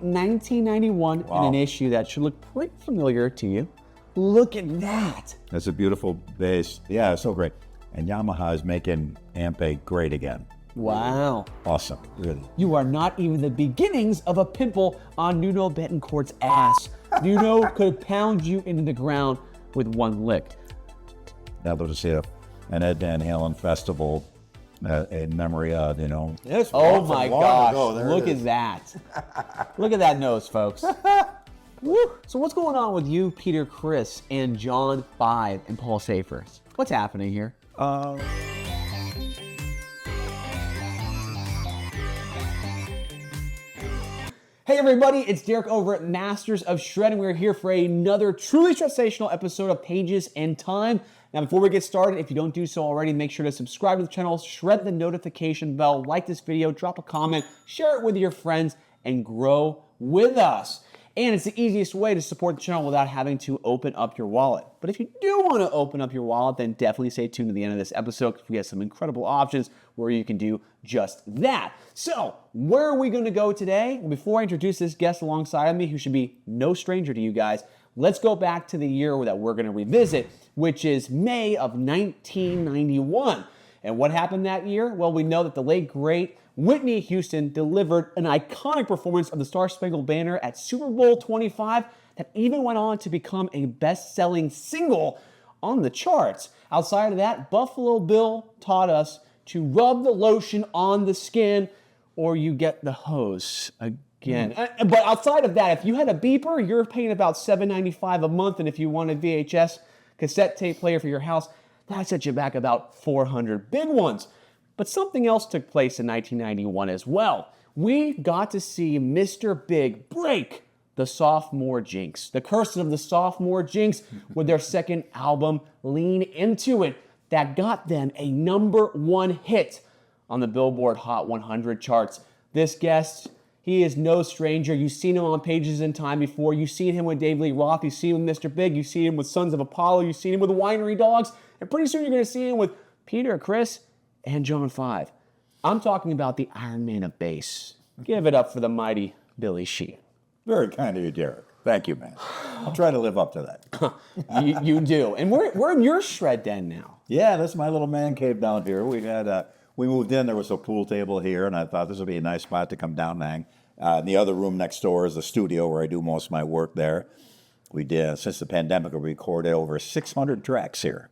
May 1991 in an issue that should look pretty familiar to you. Look at that. That's a beautiful bass. Yeah, so great. And Yamaha is making Amp A great again. Wow. Awesome, really. You are not even the beginnings of a pimple on Nuno Betancourt's ass. Nuno could pound you into the ground with one lick. Now to see an Ed Van Halen festival in memory of, you know. Yes, Oh my gosh, look at that. Look at that nose, folks. Woo. So what's going on with you, Peter Criss, and John 5 and Paul Safers? What's happening here? Hey everybody, it's Derek over at Masters of Shred, and we're here for another truly sensational episode of Pages and Time. Now before we get started, if you don't do so already, make sure to subscribe to the channel, shred the notification bell, like this video, drop a comment, share it with your friends, and grow with us. And it's the easiest way to support the channel without having to open up your wallet. But if you do want to open up your wallet, then definitely stay tuned to the end of this episode because we have some incredible options where you can do just that. So, where are we going to go today? Well, before I introduce this guest alongside of me, who should be no stranger to you guys, let's go back to the year that we're going to revisit, which is May of 1991. And what happened that year? Well, we know that the late, great Whitney Houston delivered an iconic performance of the Star-Spangled Banner at Super Bowl 25 that even went on to become a best-selling single on the charts. Outside of that, Buffalo Bill taught us to rub the lotion on the skin or you get the hose again. But outside of that, if you had a beeper, you're paying about $7.95 a month, and if you want a VHS cassette tape player for your house, that set you back about 400 big ones. But something else took place in 1991 as well. We got to see Mr. Big break the sophomore jinx, the curse of the sophomore jinx, with their second album, Lean Into It, that got them a #1 hit on the Billboard Hot 100 charts. This guest, he is no stranger. You've seen him on Pages in Time before. You've seen him with Dave Lee Roth. You've seen him with Mr. Big. You've seen him with Sons of Apollo. You've seen him with the Winery Dogs. And pretty soon you're going to see him with Peter Criss and John 5. I'm talking about the Iron Man of bass. Give it up for the mighty Billy Sheehan. Very kind of you, Derek. Thank you, man. I'll try to live up to that. you do. And we're in your shred den now. Yeah, this is my little man cave down here. We moved in, there was a pool table here, and I thought this would be a nice spot to come down and hang. In the other room next door is the studio where I do most of my work there. We did, since the pandemic, we recorded over 600 tracks here.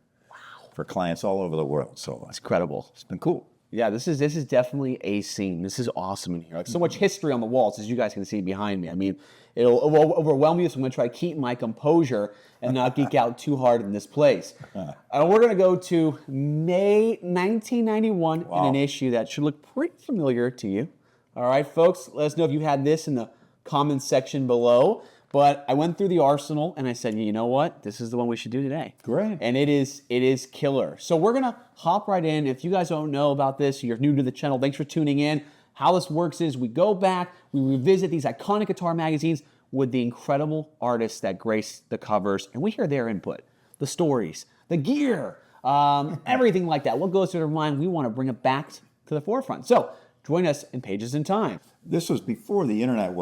For clients all over the world, so it's incredible. It's been cool. Yeah, this is definitely a scene. This is awesome in here. Like so much history on the walls, as you guys can see behind me. I mean, it'll overwhelm you, so I'm going to try to keep my composure and not geek out too hard in this place. We're going to go to May 1991 in an issue that should look pretty familiar to you. All right, folks, let us know if you had this in the comments section below. But I went through the arsenal and I said, you know what? This is the one we should do today. Great. And it is killer. So we're going to hop right in. If you guys don't know about this, you're new to the channel, thanks for tuning in. How this works is we go back, we revisit these iconic guitar magazines with the incredible artists that grace the covers, and we hear their input, the stories, the gear, everything like that. What goes through their mind, we want to bring it back to the forefront. So join us in Pages in Time. This was before the internet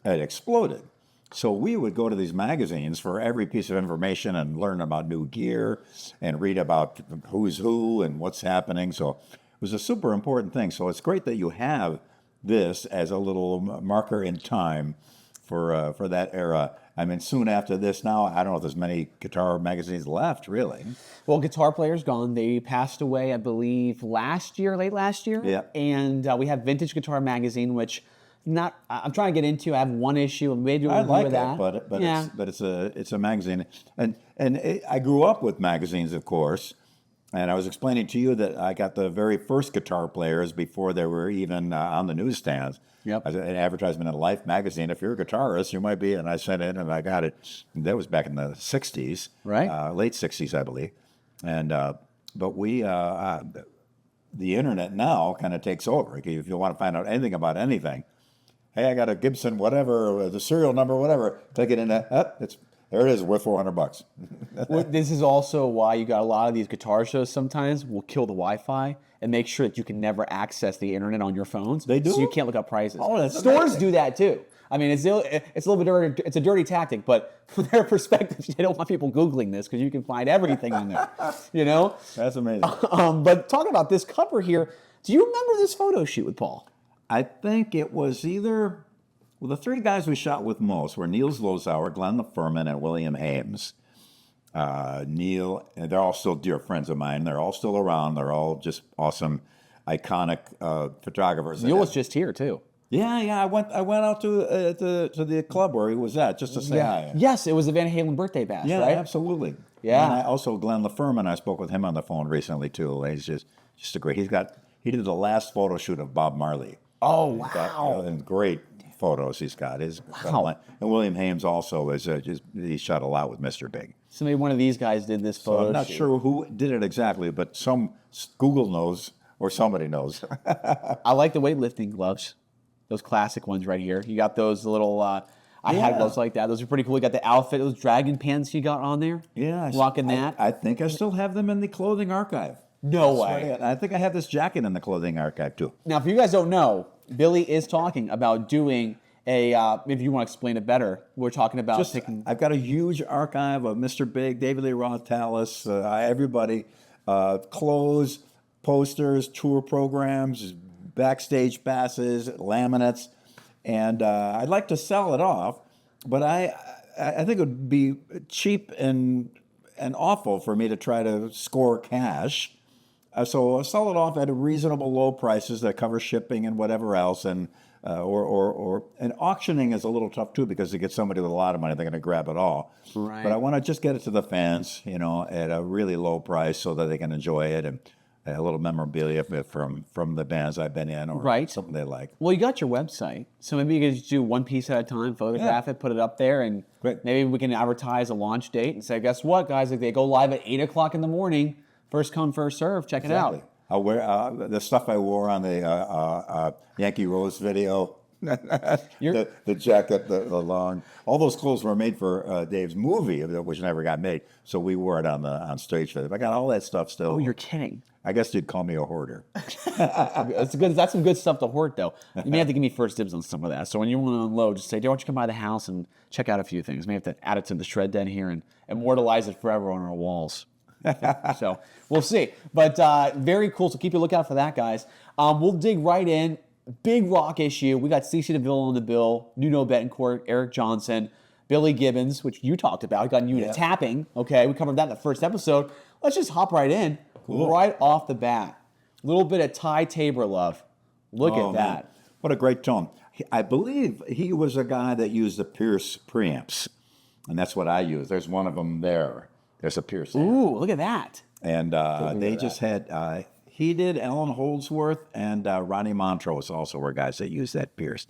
had exploded. So we would go to these magazines for every piece of information and learn about new gear and read about who's who and what's happening. So it was a super important thing. So it's great that you have this as a little marker in time for that era. I mean, soon after this now, I don't know if there's many guitar magazines left, really. Well, Guitar Player's gone. They passed away, I believe, late last year. Yeah. And we have Vintage Guitar Magazine, which... I'm trying to get into. I have one issue, and maybe we'll do that. But it's a magazine, and I grew up with magazines, of course, and I was explaining to you that I got the very first Guitar Players before they were even on the newsstands. Yep. An advertisement in Life magazine. If you're a guitarist, you might be. And I sent it, and I got it. And that was back in the '60s, right? Late '60s, I believe. And but we. The internet now kind of takes over. If you want to find out anything about anything. Hey, I got a Gibson, whatever, the serial number, whatever. Take it in there. There it is, worth $400. Well, this is also why you got a lot of these guitar shows sometimes will kill the Wi-Fi and make sure that you can never access the internet on your phones. They do? So you can't look up prices. Oh, that's Stores amazing. do that too. I mean, it's a little bit dirty. It's a dirty tactic, but from their perspective, they don't want people Googling this because you can find everything on there. You know? That's amazing. But talking about this cover here, do you remember this photo shoot with Paul? I think it was either, well, the three guys we shot with most were Niels Lozauer, Glenn LaFerman, and William Hames. Neil, and they're all still dear friends of mine. They're all still around. They're all just awesome, iconic photographers. Neil was just here too. Yeah. I went out to the club where he was at just to say hi. Yes, it was the Van Halen birthday bash, Yeah, right? absolutely. Yeah. And also Glenn LaFerman, I spoke with him on the phone recently too. He's just a great. He did the last photo shoot of Bob Marley. Oh, wow. And great photos he's got. And William Hames also he shot a lot with Mr. Big. So maybe one of these guys did this photo. So I'm not sure who did it exactly, but some Google knows or somebody knows. I like the weightlifting gloves, those classic ones right here. You got those little. I had gloves like that. Those are pretty cool. You got the outfit, those dragon pants you got on there. Yeah, rocking that. I think I still have them in the clothing archive. No way. I think I have this jacket in the clothing archive too. Now, if you guys don't know, Billy is talking about doing if you want to explain it better, we're talking about I've got a huge archive of Mr. Big, David Lee Roth, Talas, everybody, clothes, posters, tour programs, backstage passes, laminates, and I'd like to sell it off, but I think it would be cheap and awful for me to try to score cash. So I'll sell it off at a reasonable low prices that cover shipping and whatever else, and auctioning is a little tough too because to get somebody with a lot of money, they're going to grab it all. Right. But I want to just get it to the fans, at a really low price so that they can enjoy it, and a little memorabilia from the bands I've been in, or something they like. Well, you got your website, so maybe you could just do one piece at a time, photograph it, put it up there, and maybe we can advertise a launch date and say, guess what, guys? If they go live at 8 o'clock in the morning, first come, first serve. Check it out. I'll wear the stuff I wore on the Yankee Rose video. the jacket, the long, all those clothes were made for Dave's movie, which never got made. So we wore it on stage for them. I got all that stuff still. Oh, you're kidding. I guess you'd call me a hoarder. That's some good stuff to hoard, though. You may have to give me first dibs on some of that. So when you want to unload, just say, "Why don't you come by the house and check out a few things?" May have to add it to the shred den here and immortalize it forever on our walls. So we'll see. But very cool. So keep a lookout for that, guys. We'll dig right in. Big rock issue. We got CeCe DeVille on the bill, Nuno Bettencourt, Eric Johnson, Billy Gibbons, which you talked about. We got Unit tapping. Okay, we covered that in the first episode. Let's just hop right in. Cool. Right off the bat. A little bit of Ty Tabor love. Look at that. Man. What a great tone. I believe he was a guy that used the Pearce preamps, and that's what I use. There's one of them there. There's a Pearce amp. Ooh, look at that. And they just had, he did, Alan Holdsworth and Ronnie Montrose also were guys that used that Pearce.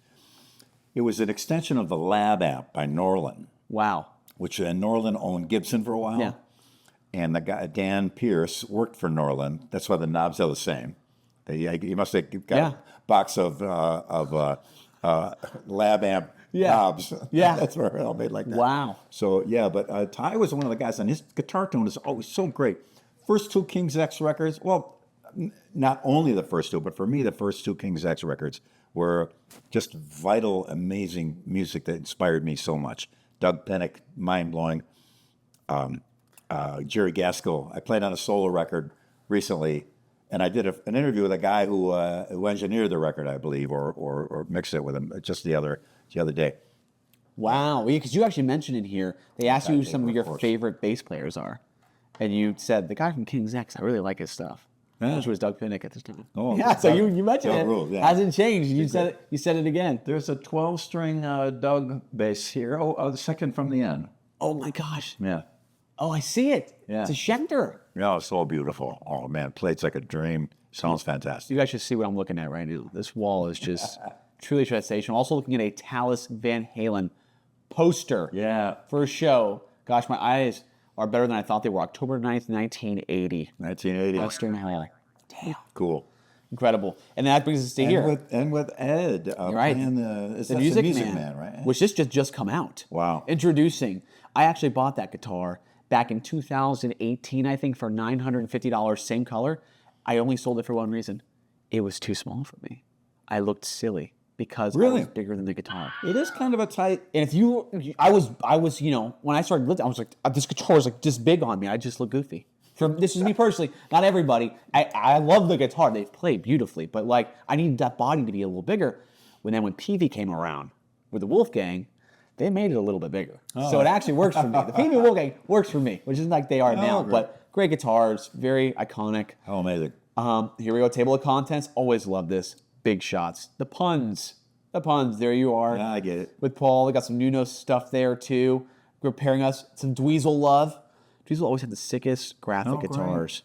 It was an extension of the Lab amp by Norlin. Wow. Which Norlin owned Gibson for a while. Yeah. And the guy, Dan Pearce, worked for Norlin. That's why the knobs are the same. He must have got a box of Lab amp knobs. Yeah. That's where it all made like that. Wow. So, but Ty was one of the guys, and his guitar tone is always so great. First two King's X records, well, not only the first two, but for me, the first two King's X records were just vital, amazing music that inspired me so much. Doug Pennick, mind-blowing. Jerry Gaskell. I played on a solo record recently, and I did an interview with a guy who engineered the record, I believe, or mixed it with him just the other day. Wow, because you actually mentioned in here, they asked you who some of your favorite bass players are, and you said the guy from King's X. I really like his stuff. Yeah. Which was Doug Pinnick at this time. Oh, yeah, so you mentioned it. Rule, yeah. Hasn't changed. You said it again. There's a 12-string Doug bass here. The second from the end. Oh my gosh. Yeah. Oh, I see it. Yeah. It's a Schecter. Yeah, it's so beautiful. Oh man, plays like a dream. Sounds fantastic. You guys should see what I'm looking at right now. This wall is just truly sensational. Also looking at a Talas Van Halen poster. Yeah. For a show. Gosh, my eyes are better than I thought they were. October 9th, 1980. 1980. Western Highway. Damn. Cool. Incredible. And that brings us to here. With Ed. Right. The Music Man, right? Which this just come out. Wow. Introducing. I actually bought that guitar back in 2018, I think, for $950, same color. I only sold it for one reason. It was too small for me. I looked silly. because I Really? was bigger than the guitar. It is kind of a tight. And I was, you know, when I started lifting, I was like, this guitar is like this big on me. I just look goofy. This is me personally, not everybody. I love the guitar. They play beautifully, but like I needed that body to be a little bigger. When Peavey came around with the Wolfgang, they made it a little bit bigger. So it actually works for me. The Peavey Wolfgang works for me, which isn't like they are now, great. but great guitars, very iconic. Oh, amazing. Here we go, table of contents. Always love this. Big shots. The puns, there you are. Yeah, I get it. With Paul, we got some Nuno stuff there too. We're pairing us some 𝙗𝘖𝙀 love. 𝙗𝘖𝙀 always had the sickest graphic guitars.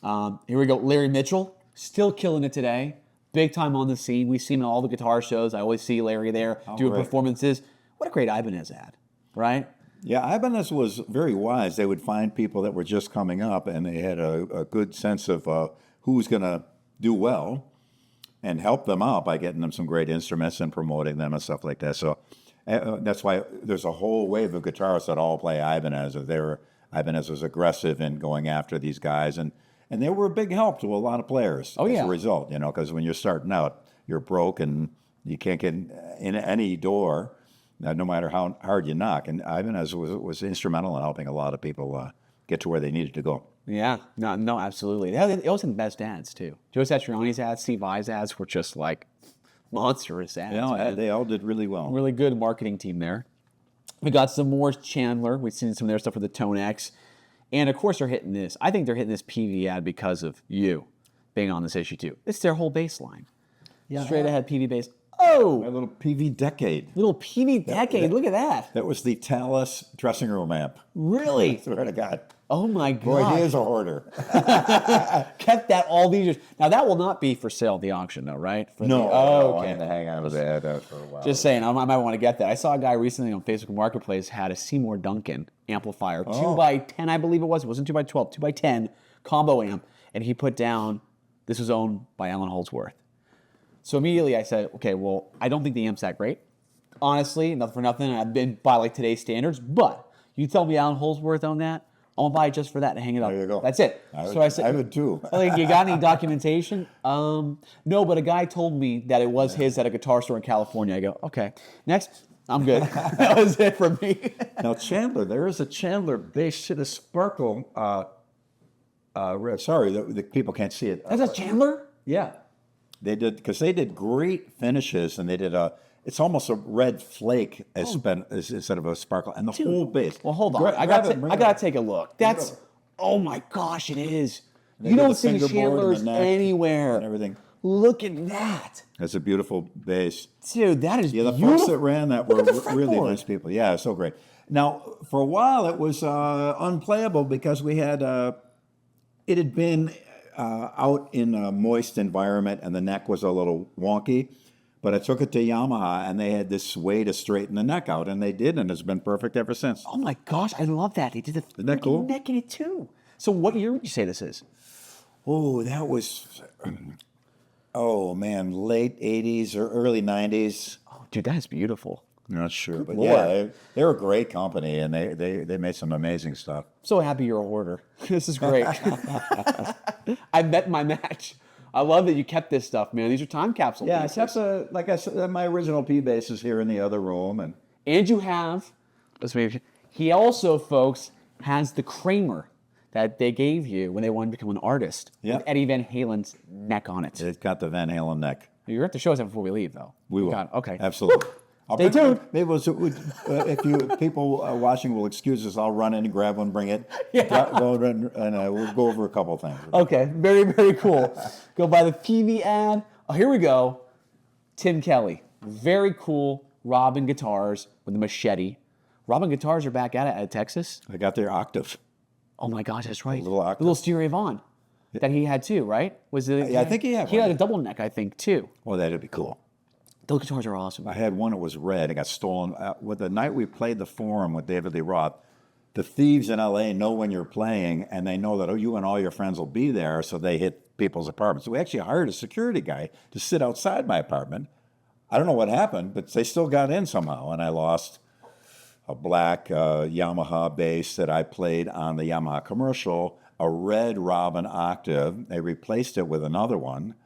Here we go, Larry Mitchell, still killing it today. Big time on the scene. We've seen him at all the guitar shows. I always see Larry there doing performances. What a great Ibanez ad, right? Yeah, Ibanez was very wise. They would find people that were just coming up, and they had a good sense of who's going to do well and help them out by getting them some great instruments and promoting them and stuff like that. So that's why there's a whole wave of guitarists that all play Ibanez. Ibanez was aggressive in going after these guys, and they were a big help to a lot of players as a result, you know, because when you're starting out, you're broke and you can't get in any door, no matter how hard you knock. And Ibanez was instrumental in helping a lot of people get to where they needed to go. Yeah, no, absolutely. They also had the best ads too. Joe Satriani's ads, Steve Vai's ads were just like monstrous ads. Yeah, they all did really well. Really good marketing team there. We got some more Chandler. We've seen some of their stuff with the Tone X. And of course they're hitting this. I think they're hitting this Peavey ad because of you being on this issue too. It's their whole bass line. Yeah, straight ahead Peavey Bass. Oh! A little Peavey Decade. Little Peavey Decade. Look at that. That was the Talas dressing room amp. Really? I swear to God. Oh my God. Boy, he is a hoarder. Kept that all these years. Now that will not be for sale at the auction though, right? I had to hang on to that for a while. Just saying, I might want to get that. I saw a guy recently on Facebook Marketplace had a Seymour Duncan amplifier, 2x10, I believe it was. It wasn't 2x12, 2x10 combo amp, and he put down this was owned by Alan Holdsworth. So immediately I said, okay, well, I don't think the amp's that great. Honestly, nothing for nothing. I've been by like today's standards, but you tell me Alan Holdsworth owned that, I'm gonna buy it just for that and hang it up. There you go. That's it. I said, I would too. Like, you got any documentation? No, but a guy told me that it was his at a guitar store in California. I go, okay, next. I'm good. That was it for me. Now Chandler, there is a Chandler bass to the Sparkle. Sorry, the people can't see it. That's a Chandler? Yeah, they did because they did great finishes, and they did it's almost a red flake instead of a sparkle, and the whole bass. Well, hold on. I gotta take a look. That's oh my gosh, it is. You don't see Chandlers anywhere. And everything. Look at that. That's a beautiful bass. Dude, that is the beautiful. folks that ran that were really nice people. Yeah, so great. Now, for a while, it was unplayable because we had it had been out in a moist environment, and the neck was a little wonky. But I took it to Yamaha, and they had this way to straighten the neck out, and they did, and it's been perfect ever since. Oh my gosh, I love that. They did the Isn't that cool? neck in it too. So what year would you say this is? Oh, that was, oh man, late 80s or early 90s. Oh, dude, that is beautiful. I'm not sure, but Lord. yeah, they're a great company, and they made some amazing stuff. So happy you're a hoarder. This is great. I met my match. I love that you kept this stuff, man. These are time capsule Yeah, pieces. except like I said, my original P bass is here in the other room, and you have. He also, folks, has the Kramer that they gave you when they wanted to become an artist. Yeah. With Eddie Van Halen's neck on it. it's got the Van Halen neck. You're going to have to show us that before we leave, though. We will. Okay. Absolutely. Stay tuned. Maybe if people watching will excuse us, I'll run in and grab one, bring it, go and we'll go over a couple of things. Okay, very, very cool. Go by the Peavey ad. Oh, here we go. Tim Kelly. Very cool Robin guitars with the machete. Robin guitars are back at it at Texas. I got their octave. Oh my gosh, that's right. little octave. The little Stereo Von that he had too, right? Was it? Yeah, I think he had He one. had a double neck, I think, too. Well, that'd be cool. Those guitars are awesome. I had one that was red. It got stolen. With the night we played the Forum with David Lee Roth, the thieves in LA know when you're playing, and they know that you and all your friends will be there, so they hit people's apartments. So we actually hired a security guy to sit outside my apartment. I don't know what happened, but they still got in somehow, and I lost a black Yamaha bass that I played on the Yamaha commercial, a red Robin octave. They replaced it with another one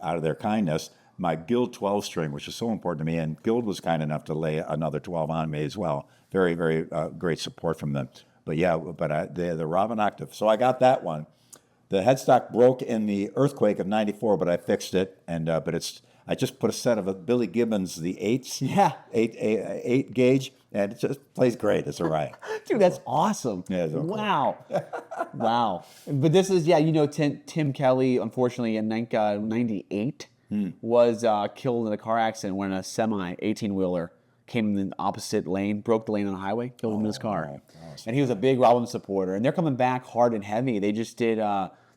out of their kindness. my Guild 12 string, which is so important to me, and Guild was kind enough to lay another 12 on me as well. Very, very great support from them. But yeah, the Robin Octave. So I got that one. The headstock broke in the earthquake of '94, but I fixed it. And I just put a set of Billy Gibbons, the eights, eight gauge, and it just plays great. It's all right. Dude, that's awesome. Yeah, it's okay. Wow. Wow. But this is, Tim Kelly, unfortunately, in 98, was killed in a car accident when a semi 18-wheeler came in the opposite lane, broke the lane on the highway, killed him in his car. Awesome. And he was a big Robin supporter. And they're coming back hard and heavy. They just did,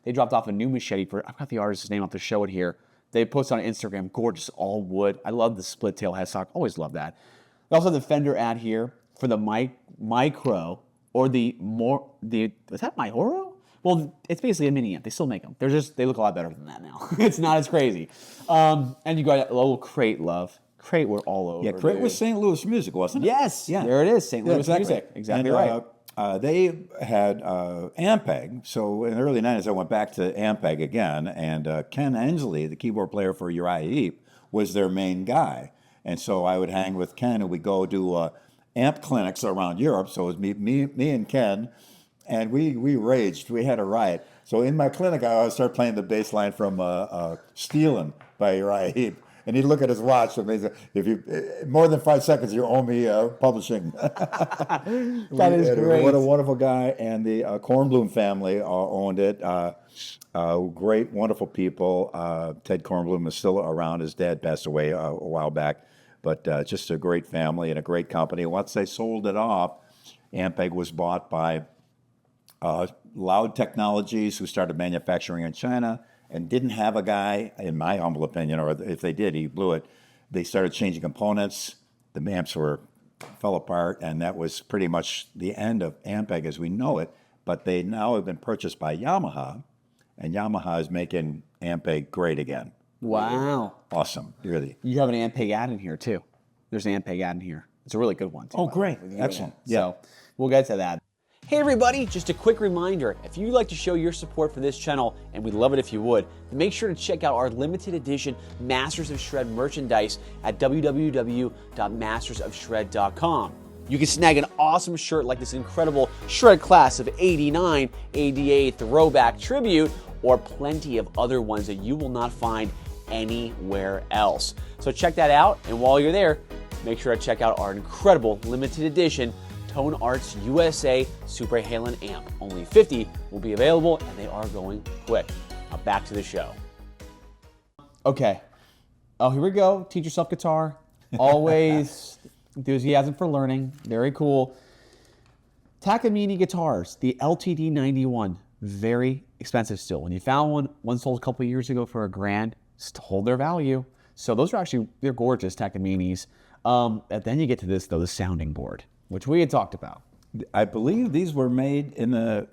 they dropped off a new machete for, I've got the artist's name, I'll have to show it here. They posted on Instagram, gorgeous, all wood. I love the split tail headstock, always love that. They also have the Fender ad here for the Micro, or is that Myoro? Well, it's basically a mini amp. They still make them. They look a lot better than that now. It's not as crazy. And you got a little Crate love. Crate were all over. Yeah, Crate was St. Louis music, wasn't it? Yes, yeah. There it is, St. Louis music. Exactly right. They had Ampeg, so in the early 90s I went back to Ampeg again, and Ken Ensley, the keyboard player for 𝙃𝙬𝙃, was their main guy. And so I would hang with Ken, and we'd go do amp clinics around Europe. So it was me and Ken, and we raged. We had a riot. So in my clinic, I would start playing the bass line from Stealin' by 𝙃𝙃. And he'd look at his watch and he'd say, if you more than 5 seconds, you owe me publishing. That is great. What a wonderful guy. And the Kornblum family owned it. Great, wonderful people. Ted Kornblum is still around. His dad passed away a while back. But just a great family and a great company. Once they sold it off, Ampeg was bought by Loud Technologies, who started manufacturing in China, and didn't have a guy, in my humble opinion, or if they did, he blew it. They started changing components. The amps fell apart, and that was pretty much the end of Ampeg as we know it. But they now have been purchased by Yamaha, and Yamaha is making Ampeg great again. Wow. Awesome, really. You have an Ampeg ad in here, too. There's an Ampeg ad in here. It's a really good one, too. Oh, great. Excellent. Yeah. So we'll get to that. Hey everybody, just a quick reminder, if you'd like to show your support for this channel, and we'd love it if you would, then make sure to check out our limited edition Masters of Shred merchandise at www.mastersofshred.com. You can snag an awesome shirt like this incredible Shred Class of '89 ADA Throwback Tribute, or plenty of other ones that you will not find anywhere else. So check that out, and while you're there, make sure to check out our incredible limited edition Tone Arts USA Super Halen amp. Only 50 will be available, and they are going quick. Now back to the show. Okay. Oh, here we go. Teach yourself guitar. Always enthusiasm for learning. Very cool. Takamine guitars. The LTD 91. Very expensive still. When you found one sold a couple years ago for $1,000. Still hold their value. So those are actually, they're gorgeous Takamines. And then you get to this, though, the sounding board, which we had talked about. I believe these were made in the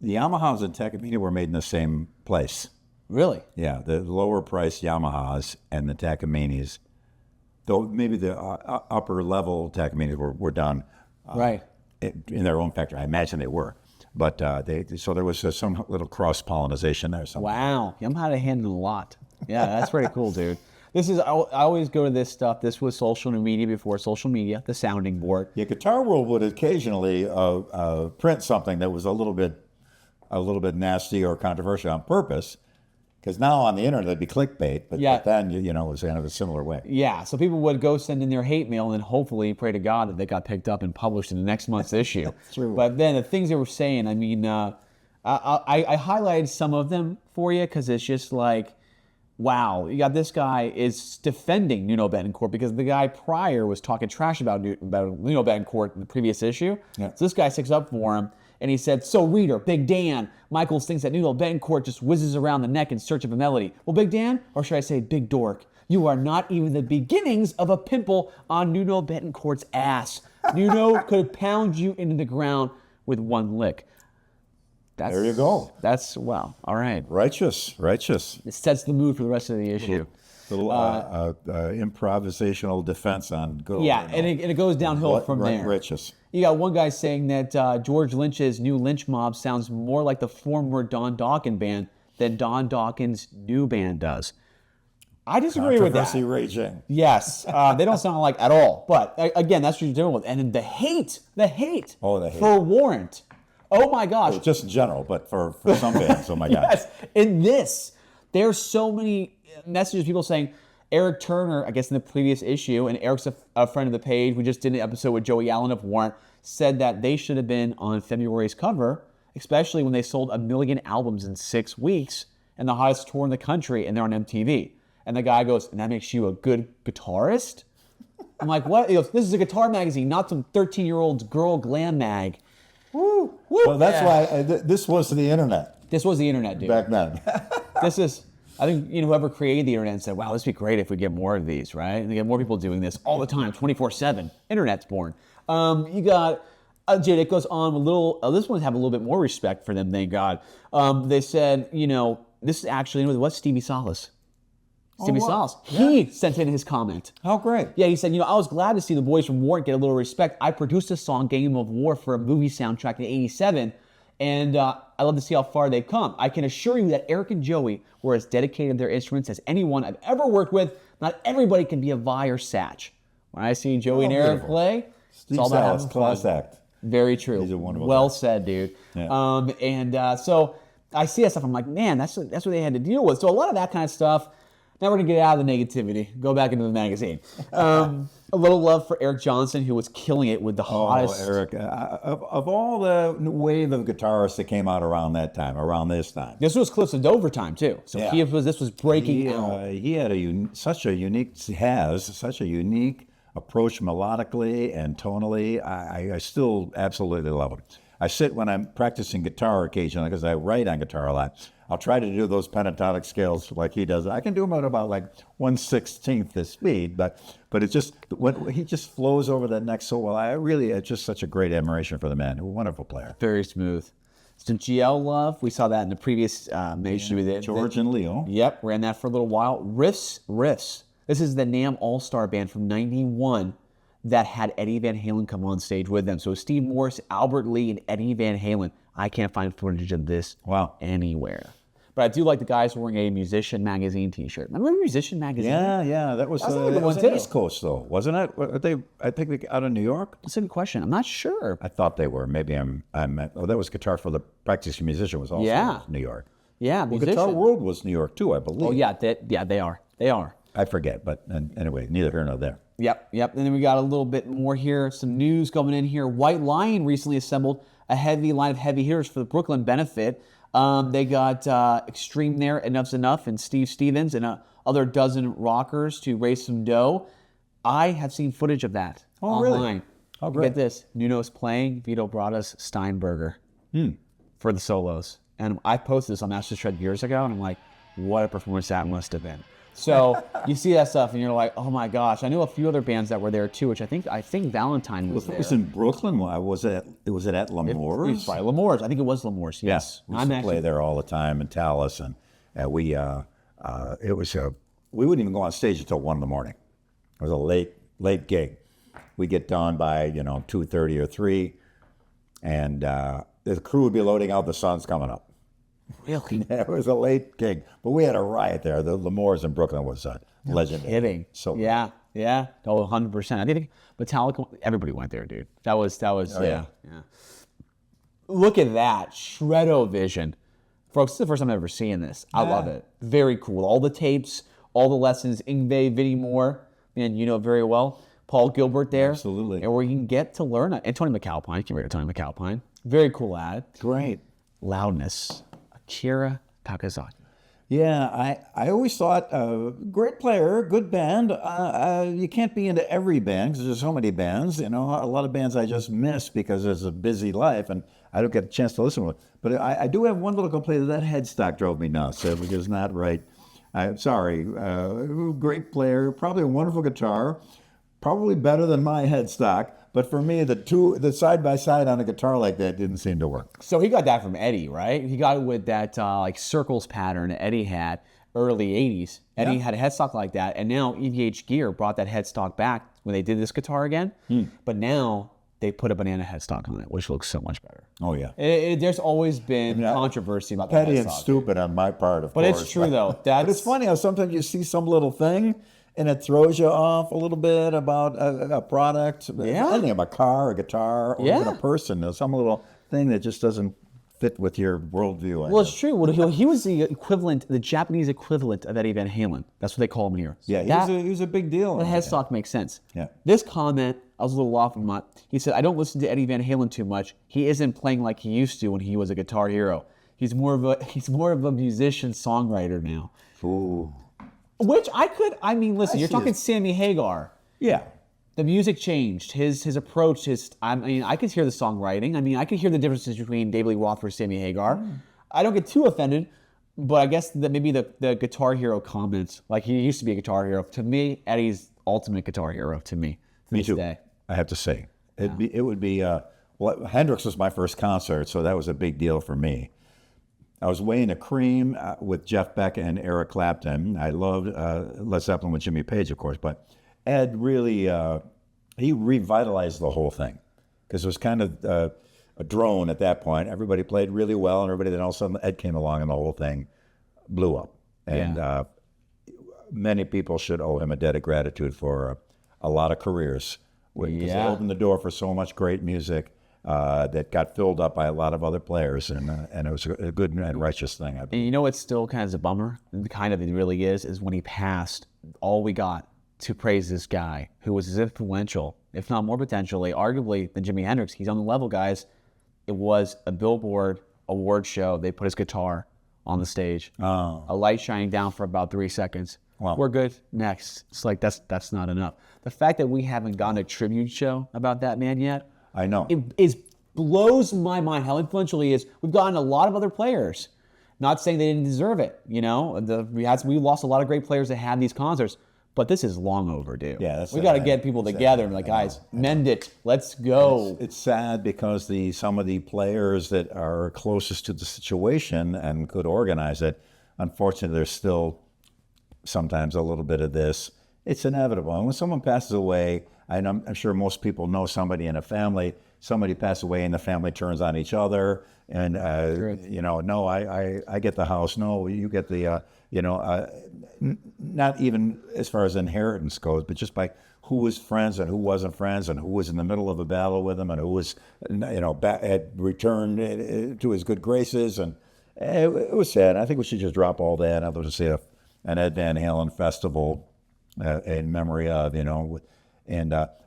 Yamahas and Takamine were made in the same place. Really? Yeah, the lower priced Yamahas and the Takamines, though maybe the upper level Takamines were done right in their own factory. I imagine they were. But so there was some little cross-pollination there. Somewhere. Wow. Yamaha had a hand in a lot. Yeah, that's pretty cool, dude. I always go to this stuff. This was social media before social media, the sounding board. Yeah, Guitar World would occasionally print something that was a little bit nasty or controversial on purpose, because now on the internet it'd be clickbait. But then it was kind of a similar way. Yeah, so people would go send in their hate mail and then hopefully pray to God that they got picked up and published in the next month's issue. True. But then the things they were saying, I mean, I highlighted some of them for you because it's just like, wow, you got this guy is defending Nuno Bettencourt because the guy prior was talking trash about Nuno Bettencourt in the previous issue. Yeah. So this guy sticks up for him, and he said, "So reader, Big Dan, Michaels thinks that Nuno Bettencourt just whizzes around the neck in search of a melody. Well, Big Dan, or should I say Big Dork, you are not even the beginnings of a pimple on Nuno Bettencourt's ass. Nuno could pound you into the ground with one lick." There you go. That's, wow, all right. Righteous. It sets the mood for the rest of the issue. Little improvisational defense on good. Yeah, and it goes downhill from there. Righteous. You got one guy saying that George Lynch's new Lynch Mob sounds more like the former Don Dawkins band than Don Dawkins' new band does. I disagree with that. Controversy raging. Yes, they don't sound alike at all. But again, that's what you're dealing with. And the hate Oh, the hate. for Warrant. Oh my gosh. Well, just in general, but for some bands, oh my God. Yes, in this, there's so many messages, people saying, Eric Turner, I guess in the previous issue, and Eric's a friend of the page, we just did an episode with Joey Allen of Warrant, said that they should have been on February's cover, especially when they sold 1 million albums in 6 weeks and the hottest tour in the country, and they're on MTV. And the guy goes, and that makes you a good guitarist? I'm like, what? He goes, this is a guitar magazine, not some 13-year-old's girl glam mag. Woo, woo. Well, that's why this was the internet. This was the internet, dude. Back then. This is, I think, whoever created the internet said, wow, this would be great if we get more of these, right? And they get more people doing this all the time, 24/7. Internet's born. You got, Jade, it goes on a little, this one's have a little bit more respect for them, thank God. They said, this is actually, what's Stevie Salas? Stevie Salas. He sent in his comment. How great. Yeah, he said, I was glad to see the boys from Warrant get a little respect. I produced a song, Game of War, for a movie soundtrack in '87, and I love to see how far they've come. I can assure you that Eric and Joey were as dedicated to their instruments as anyone I've ever worked with. Not everybody can be a Vi or Satch. When I see Joey and Eric play, it's all about having class fun. act. Very true. He's a wonderful well guy. said, dude. Yeah. So I see that stuff. I'm like, man, that's what they had to deal with. So a lot of that kind of stuff. Now we're going to get out of the negativity, go back into the magazine. A little love for Eric Johnson, who was killing it with the hottest. Oh, Eric, of all the wave of guitarists that came out around this time. This was Cliffs of Dover time, too. So Yeah. this was breaking out. He had such a unique approach melodically and tonally. I still absolutely love him. I sit when I'm practicing guitar occasionally, because I write on guitar a lot. I'll try to do those pentatonic scales like he does. I can do them at about like 1/16 the speed, but it's just when he just flows over that neck so well. It's just such a great admiration for the man. A wonderful player. Very smooth. Some GL love. We saw that in the previous issue. George and Leo. Yep, ran that for a little while. Riffs. This is the Namm All-Star Band from '91 that had Eddie Van Halen come on stage with them. So Steve Morse, Albert Lee, and Eddie Van Halen. I can't find footage of this anywhere. But I do like the guys wearing a Musician Magazine t-shirt. Remember Musician Magazine? Yeah. That was East Coast, though, wasn't it? I think they out of New York. That's a good question. I'm not sure. I thought they were. Maybe that was Guitar for the Practicing Musician was also New York. Yeah, well, Musician. Guitar World was New York, too, I believe. Oh, yeah, they are. They are. I forget, but anyway, neither here nor there. Yep. And then we got a little bit more here. Some news coming in here. White Lion recently assembled a heavy line of heavy hitters for the Brooklyn benefit. They got Extreme there, Enough's Enough, and Steve Stevens, and other dozen rockers to raise some dough. I have seen footage of that online. Really? Oh, great. Get this. Nuno's playing. Vito brought us Steinberger for the solos. And I posted this on Master Shred years ago, and I'm like, what a performance that must have been. So you see that stuff, and you're like, oh my gosh. I knew a few other bands that were there too, which I think Valentine was there. It was in Brooklyn. Was it at L'Amour's? It was probably L'Amour's. I think it was L'Amour's. Yes, we used to play there all the time in Talas, and we wouldn't even go on stage until 1 a.m. It was a late gig. We get done by 2:30 or 3, and the crew would be loading out. The sun's coming up. Really? It was a late gig, but we had a riot there. The L'Amour's in Brooklyn was legendary. Kidding. So yeah. Oh, 100%. I think Metallica. Everybody went there, dude. That was. Yeah. Look at that Shred-O-Vision, folks. This is the first time I've ever seen this. I love it. Very cool. All the tapes, all the lessons. Yngwie, Vinnie Moore, man, you know very well. Paul Gilbert there. Absolutely. And where you can get to learn. And Tony McAlpine. You can read Tony McAlpine. Very cool ad. Great. Loudness. Akira Takasaki. Yeah, I always thought, great player, good band. You can't be into every band because there's so many bands. A lot of bands I just miss because it's a busy life and I don't get a chance to listen to it. But I do have one little complaint that headstock drove me nuts. It was just not right. I'm sorry. Great player, probably a wonderful guitar, probably better than my headstock. But for me, the side by side on a guitar like that didn't seem to work. So he got that from Eddie, right? He got it with that circles pattern Eddie had early '80s. Eddie had a headstock like that, and now EVH Gear brought that headstock back when they did this guitar again. But now they put a banana headstock on it, which looks so much better. Oh, yeah. There's always been controversy about the Petty headstock. and stupid on my part, of But course. it's true, though. But it's funny how sometimes you see some little thing and it throws you off a little bit about a product, anything about a car, a guitar, or even a person. There's some little thing that just doesn't fit with your worldview. Well, it's true. Well, he was the equivalent, the Japanese equivalent of Eddie Van Halen. That's what they call him here. Yeah, he was a big deal. The headstock makes sense. Yeah. This comment, I was a little off on. He said, I don't listen to Eddie Van Halen too much. He isn't playing like he used to when he was a guitar hero. He's more of a musician songwriter now. Ooh. Which listen, you're talking Sammy Hagar. Yeah. The music changed. His approach, I could hear the songwriting. I could hear the differences between David Lee Roth versus Sammy Hagar. I don't get too offended, but I guess that maybe the Guitar Hero comments, like he used to be a guitar hero. To me, Eddie's ultimate guitar hero to me. Me too. Day. I have to say. It would be, well, Hendrix was my first concert, so that was a big deal for me. I was weighing a cream with Jeff Beck and Eric Clapton. I loved Led Zeppelin with Jimmy Page, of course, but Ed really, he revitalized the whole thing because it was kind of a drone at that point. Everybody played really well, and then all of a sudden Ed came along and the whole thing blew up. And many people should owe him a debt of gratitude for a lot of careers because they opened the door for so much great music that got filled up by a lot of other players, and it was a good and righteous thing. And you know what's still kind of a bummer? It really is when he passed, all we got to praise this guy who was as influential, if not more potentially, arguably, than Jimi Hendrix. He's on the level, guys. It was a Billboard award show. They put his guitar on the stage. A light shining down for about 3 seconds. Wow. We're good. Next. It's like, that's not enough. The fact that we haven't gotten a tribute show about that man yet, I know. It blows my mind how influential he is. We've gotten a lot of other players. Not saying they didn't deserve it. We lost a lot of great players that had these concerts. But this is long overdue. Yeah, we got to get people together and be like, guys, mend it. Let's go. It's sad because some of the players that are closest to the situation and could organize it, unfortunately, there's still sometimes a little bit of this. It's inevitable. And when someone passes away, I'm sure most people know somebody in a family. Somebody passes away and the family turns on each other. And, no, I get the house. No, you get the, not even as far as inheritance goes, but just by who was friends and who wasn't friends and who was in the middle of a battle with him and who was, had returned to his good graces. And it was sad. I think we should just drop all that. I'd love to see an Ed Van Halen festival in memory of,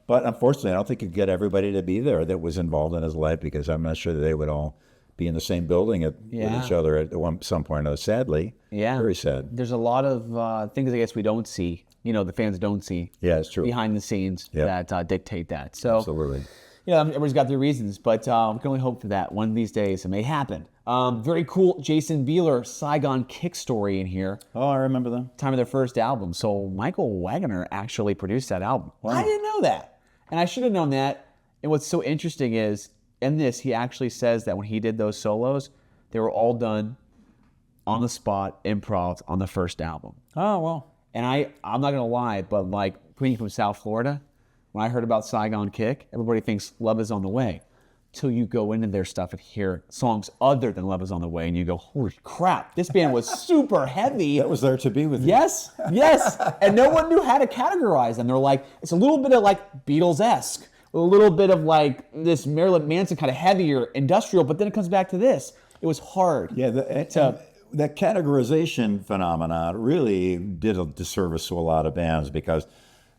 but unfortunately, I don't think you could get everybody to be there that was involved in his life because I'm not sure that they would all be in the same building with each other at some point. Sadly, very sad. There's a lot of things I guess we don't see. The fans don't see. Yeah, it's true. Behind the scenes that dictate that. So absolutely. Everybody's got their reasons, but we can only hope for that. One of these days, it may happen. Very cool, Jason Bieler, Saigon Kick story in here. Oh, I remember them. Time of their first album. So Michael Wagner actually produced that album. Wow. I didn't know that. And I should have known that. And what's so interesting is, in this, he actually says that when he did those solos, they were all done on the spot, improv on the first album. Oh, well. And I'm not going to lie, but being from South Florida, when I heard about Saigon Kick, everybody thinks Love Is On The Way. Till you go into their stuff and hear songs other than Love Is On The Way, and you go, holy crap, this band was super heavy. That was there to be with you. Yes. And no one knew how to categorize them. They're like, it's a little bit of Beatles-esque, a little bit of this Marilyn Manson kind of heavier industrial, but then it comes back to this. It was hard. Yeah, that categorization phenomenon really did a disservice to a lot of bands because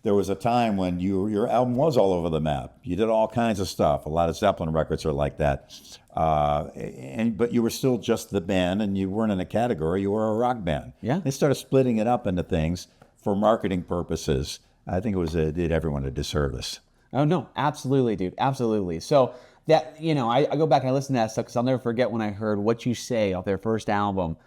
there was a time when your album was all over the map. You did all kinds of stuff. A lot of Zeppelin records are like that. But you were still just the band, and you weren't in a category. You were a rock band. Yeah. They started splitting it up into things for marketing purposes. I think it did everyone a disservice. Oh, no. Absolutely, dude. Absolutely. So that, I go back and I listen to that stuff because I'll never forget when I heard What You Say off their first album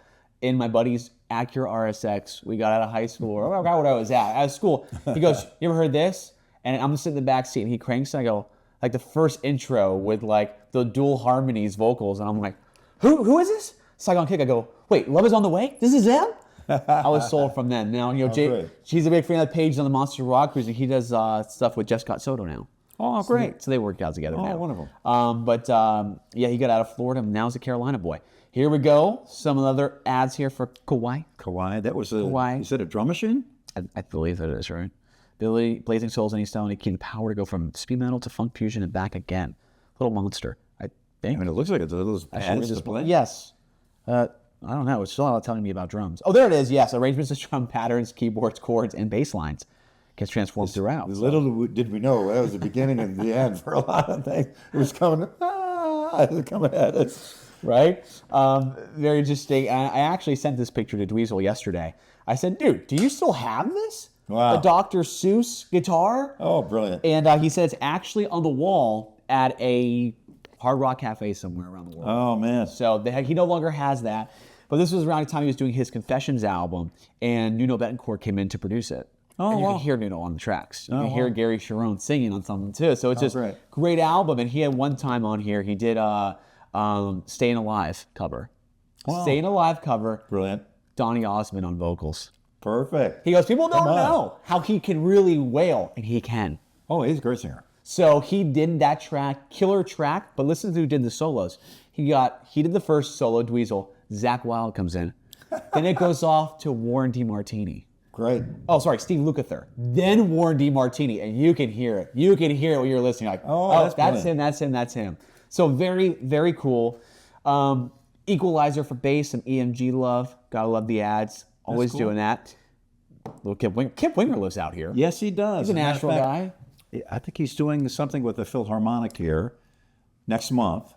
in my buddy's Acura RSX. We got out of high school, or I forgot what I was at. Out of school. He goes, you ever heard this? And I'm sitting in the back seat, and he cranks, and I go, the first intro with the dual harmonies vocals, and I'm like, who is this? Saigon Kick. I go, wait, Love Is On The Way? This is them? I was sold from then. Now, she's a big fan of Page on the Monster Rock Cruise, and he does stuff with Jeff Scott Soto now. Oh, great. So they worked out together now. Oh, wonderful. Yeah, he got out of Florida, and now he's a Carolina boy. Here we go. Some other ads here for 𝙂𝘖𝙂. 𝙂𝘖, that was a, 𝙂𝘖. is it a drum machine? I believe that it is, right? Billy, blazing souls, any stone, he can power to go from speed metal to funk fusion and back again. Little monster, I think. I mean, it looks like it's a little pads display. Yes. I don't know. It's still not telling me about drums. Oh, there it is. Yes, arrangements of drum patterns, keyboards, chords, and bass lines gets transformed throughout. Little did we know that was the beginning and the end for a lot of things. It was coming at us. Right? Very interesting. I actually sent this picture to 𝙃𝙀𝙀 yesterday. I said, dude, do you still have this? Wow. The Dr. Seuss guitar? Oh, brilliant. And he said it's actually on the wall at a Hard Rock Cafe somewhere around the world. Oh, man. So he no longer has that. But this was around the time he was doing his Confessions album, and Nuno Bettencourt came in to produce it. Oh, and you wow. can hear Nuno on the tracks. You can hear Gary Sharon singing on something too. So it's just great. great album. And he had one time on here, he did Staying Alive cover. Wow. Staying Alive cover. Brilliant. Donny Osmond on vocals. Perfect. He goes, people don't Come on. know how he can really wail, and he can. Oh, he's a great singer. So he did that track, killer track, but listen to who did the solos. He did the first solo, 𝙃𝙀𝙀, Zakk Wylde comes in. Then it goes off to Warren DeMartini. Great. Oh, sorry, Steve Lukather. Then Warren DeMartini, and you can hear it. You can hear it when you're listening. Like, that's him, that's him, that's him. So very, very cool. Equalizer for bass, some EMG love. Gotta love the ads. Always cool. doing that. Little Kip Winger. Kip Winger lives out here. Yes, he does. He's a Nashville guy. I think he's doing something with the Philharmonic here next month.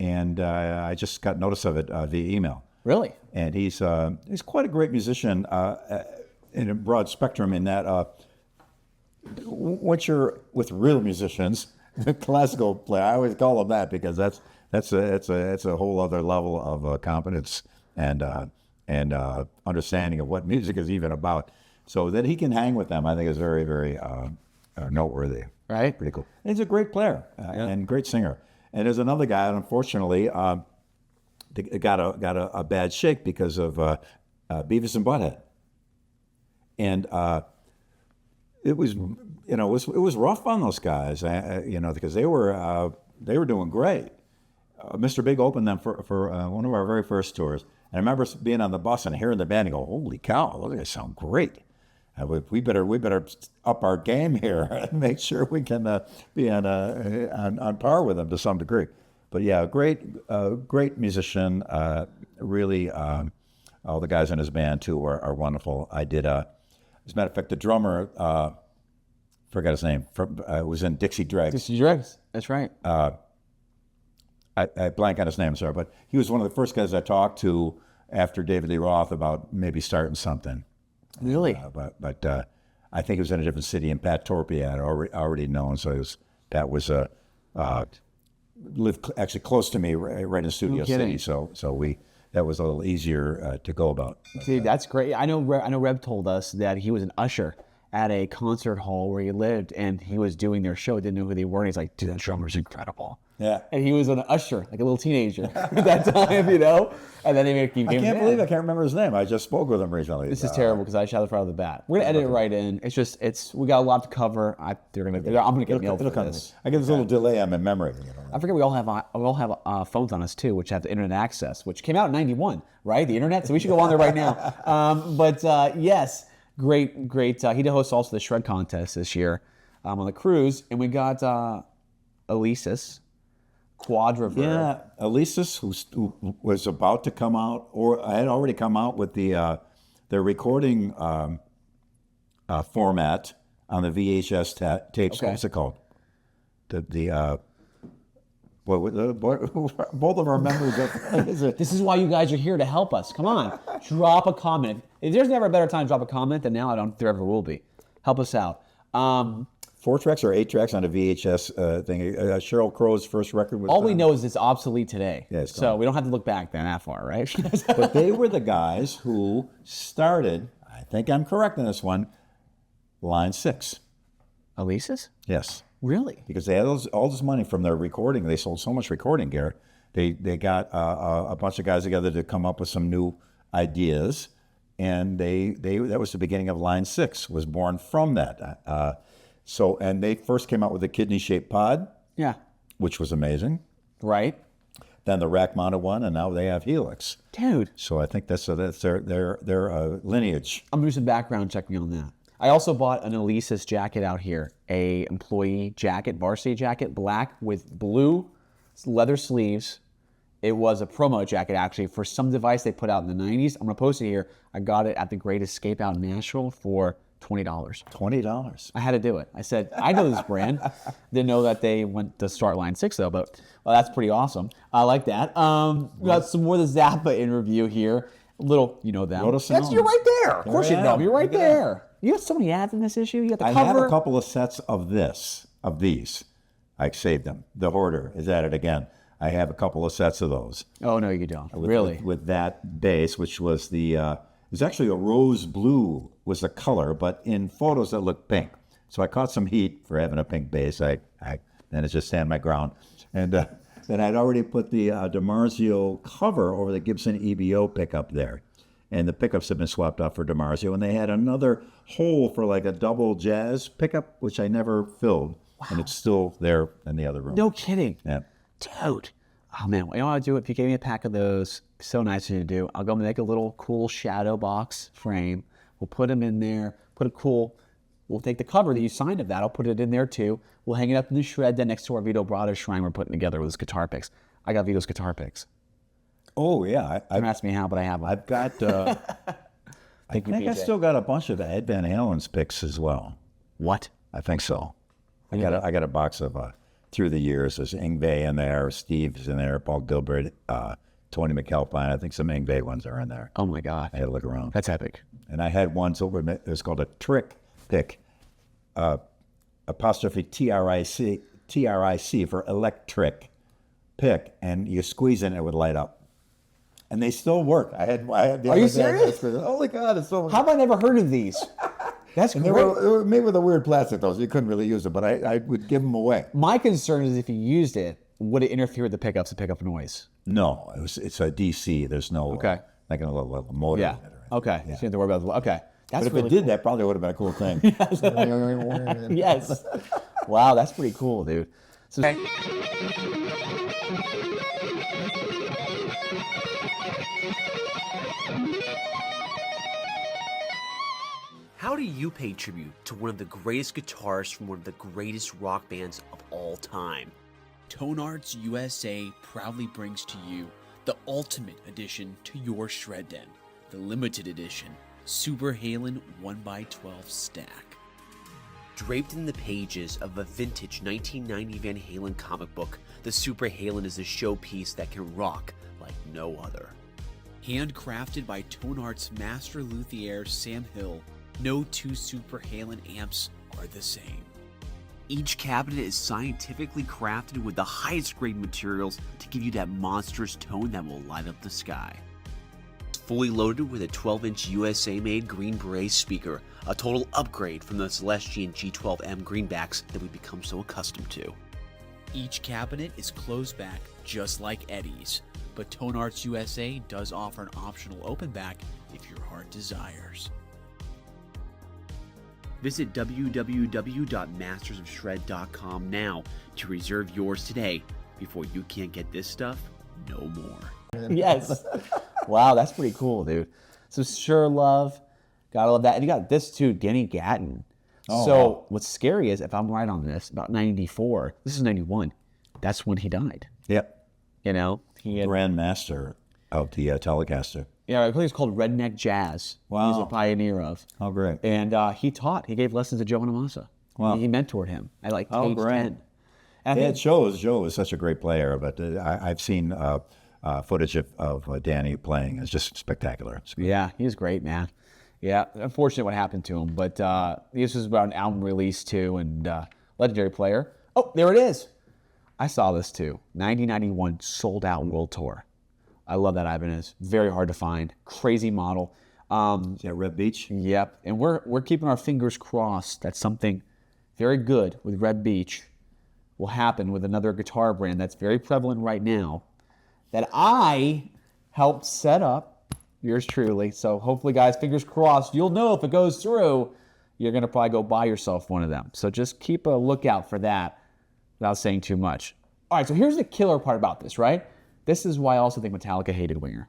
And I just got notice of it via email. Really? And he's quite a great musician in a broad spectrum in that once you're with real musicians, classical play, I always call them that because that's a whole other level of competence and understanding of what music is even about. So that he can hang with them, I think is very, very noteworthy. Right? Pretty cool. And he's a great player and great singer. And there's another guy, unfortunately, got a bad shake because of Beavis and Butthead, and it was rough on those guys, because they were doing great. Mr. Big opened them for one of our very first tours, and I remember being on the bus and hearing the band and go, "Holy cow, those guys sound great! We better up our game here and make sure we can be on par with them to some degree." But yeah, great musician. Really, all the guys in his band too are wonderful. I did, as a matter of fact, the drummer, forgot his name. Was in Dixie Dregs. Dixie Dregs. That's right. I blank on his name, sorry, but he was one of the first guys I talked to after David Lee Roth about maybe starting something. Really? But I think it was in a different city, and Pat Torpey had already known, so Pat was lived actually close to me, right in Studio City. So that was a little easier to go about. Dude, that's great. I know Reb told us that he was an usher at a concert hall where he lived, and he was doing their show, didn't know who they were, and he's like, dude, that drummer's incredible. Yeah. And he was an usher, like a little teenager at that time, And then he became I can't remember his name. I just spoke with him recently. This is terrible because I shot it right off the bat. We're gonna edit it right in. We got a lot to cover. I'm gonna get nailed for this. I get this little delay on my memory. I forget we all have phones on us too, which have the internet access, which came out in '91, right? The internet. So we should go on there right now. Yes, great. He did host also the Shred contest this year on the cruise, and we got 𝙃𝙀𝙀 Quadriver. Yeah, 𝙃𝙀𝙀, who was about to come out, or had already come out with their recording format on the VHS tapes. Okay. What's it called? Both of our memories. This is why you guys are here to help us. Come on, drop a comment. If there's never a better time to drop a comment than now, I don't think there ever will be. Help us out. 4 tracks or 8 tracks on a VHS thing. Sheryl Crow's first record was. All we know is it's obsolete today. Yeah, it's so gone. we don't have to look back then that far, right? But they were the guys who started, I think I'm correct on this one, Line 6. 𝙃𝙀𝙀? Yes. Really? Because they had all this money from their recording. They sold so much recording gear. They got a bunch of guys together to come up with some new ideas. And that was the beginning of Line 6, was born from that. So, and they first came out with the kidney-shaped pod, Yeah. which was amazing. Right. Then the rack-mounted one, and now they have Helix. Dude. So I think that's their lineage. I'm going to do some background checking on that. I also bought an Alesis jacket out here, a employee jacket, varsity jacket, black with blue leather sleeves. It was a promo jacket, actually, for some device they put out in the 90s. I'm going to post it here. I got it at the Great Escape out in Nashville for $20. $20. I had to do it. I said, I know this brand. Didn't know that they went to start line 6, though, but well, that's pretty awesome. I like that. We got some more of the Zappa in review here. A little, you know them. That's you're right there. Of course you know them. You're right there. You got so many ads in this issue. You got the I cover. have a couple of sets of these. I saved them. The Hoarder is at it again. I have a couple of sets of those. Oh, no, you don't. Really? With that bass, which was it was actually a rose blue was the color, but in photos it looked pink. So I caught some heat for having a pink bass. Then it's just stand my ground. And then I'd already put the DiMarzio cover over the Gibson EBO pickup there. And the pickups have been swapped out for DiMarzio. And they had another hole for like a double jazz pickup, which I never filled. Wow. And it's still there in the other room. No kidding. Yeah. Dude. Oh, man. You know what I'll do? If you gave me a pack of those, so nice of you to do. I'll go make a little cool shadow box frame. We'll put them in there. We'll take the cover that you signed of that. I'll put it in there, too. We'll hang it up in the shred then next to our Vito Bratta shrine we're putting together with his guitar picks. I got Vito's guitar picks. Oh, yeah. Don't ask me how, but I have them. I've got... I think I still got a bunch of Ed Van Halen's picks as well. What? I think so. I got a box of through the years. There's Yngwie in there, Steve's in there, Paul Gilbert, Tony McAlpine. I think some Yngwie ones are in there. Oh my God! I had to look around. That's epic. And I had ones over. It was called a trick pick, apostrophe TRIC for electric pick, and you squeeze in it would light up. And they still work. I had Are you serious? Holy God, it's so. How have I never heard of these? That's great. They were made with a weird plastic, though, so you couldn't really use them, but I would give them away. My concern is if you used it, would it interfere with the pickups and pick up noise? No, it's a DC. There's no like a little motor in it. Okay. So you have to worry about okay. That's but if it did, that probably would have been a cool thing. Yes. Wow, that's pretty cool, dude. So, how do you pay tribute to one of the greatest guitarists from one of the greatest rock bands of all time? Tone Arts USA proudly brings to you the ultimate addition to your shred den, the limited edition Super Halen 1x12 stack. Draped in the pages of a vintage 1990 Van Halen comic book, the Super Halen is a showpiece that can rock like no other. Handcrafted by Tone Arts master luthier Sam Hill, no two Super Halen amps are the same. Each cabinet is scientifically crafted with the highest grade materials to give you that monstrous tone that will light up the sky. It's fully loaded with a 12-inch USA-made Green Beret speaker, a total upgrade from the Celestion G12M greenbacks that we've become so accustomed to. Each cabinet is closed back just like Eddie's, but Tone Arts USA does offer an optional open back if your heart desires. Visit www.mastersofshred.com now to reserve yours today before you can't get this stuff no more. Yes. Wow, that's pretty cool, dude. So sure love. Gotta love that. And you got this too, Denny Gatton. Oh, so wow. What's scary is, if I'm right on this, about 94, this is 91, that's when he died. Yep. You know? He had, Grandmaster of the Telecaster. yeah, I believe it's called Redneck Jazz. Wow. He's a pioneer of. Oh, great. And he gave lessons to Joe Bonamassa. Wow. He mentored him at like age great. 10. And I Yeah, think, it shows. Joe is such a great player, but I've seen footage of Danny playing. It's just spectacular. yeah, he's great, man. Yeah, unfortunate what happened to him, but this was about an album release too, and legendary player. Oh, there it is. I saw this too. 1991 sold out world tour. I love that Ibanez. Very hard to find. Crazy model. Is that Red Beach? Yep, and we're keeping our fingers crossed that something very good with Red Beach will happen with another guitar brand that's very prevalent right now that I helped set up. Yours truly. So hopefully, guys, fingers crossed. You'll know if it goes through. you're going to probably go buy yourself one of them. So just keep a lookout for that without saying too much. All right, so here's the killer part about this, right? This is why I also think Metallica hated Winger.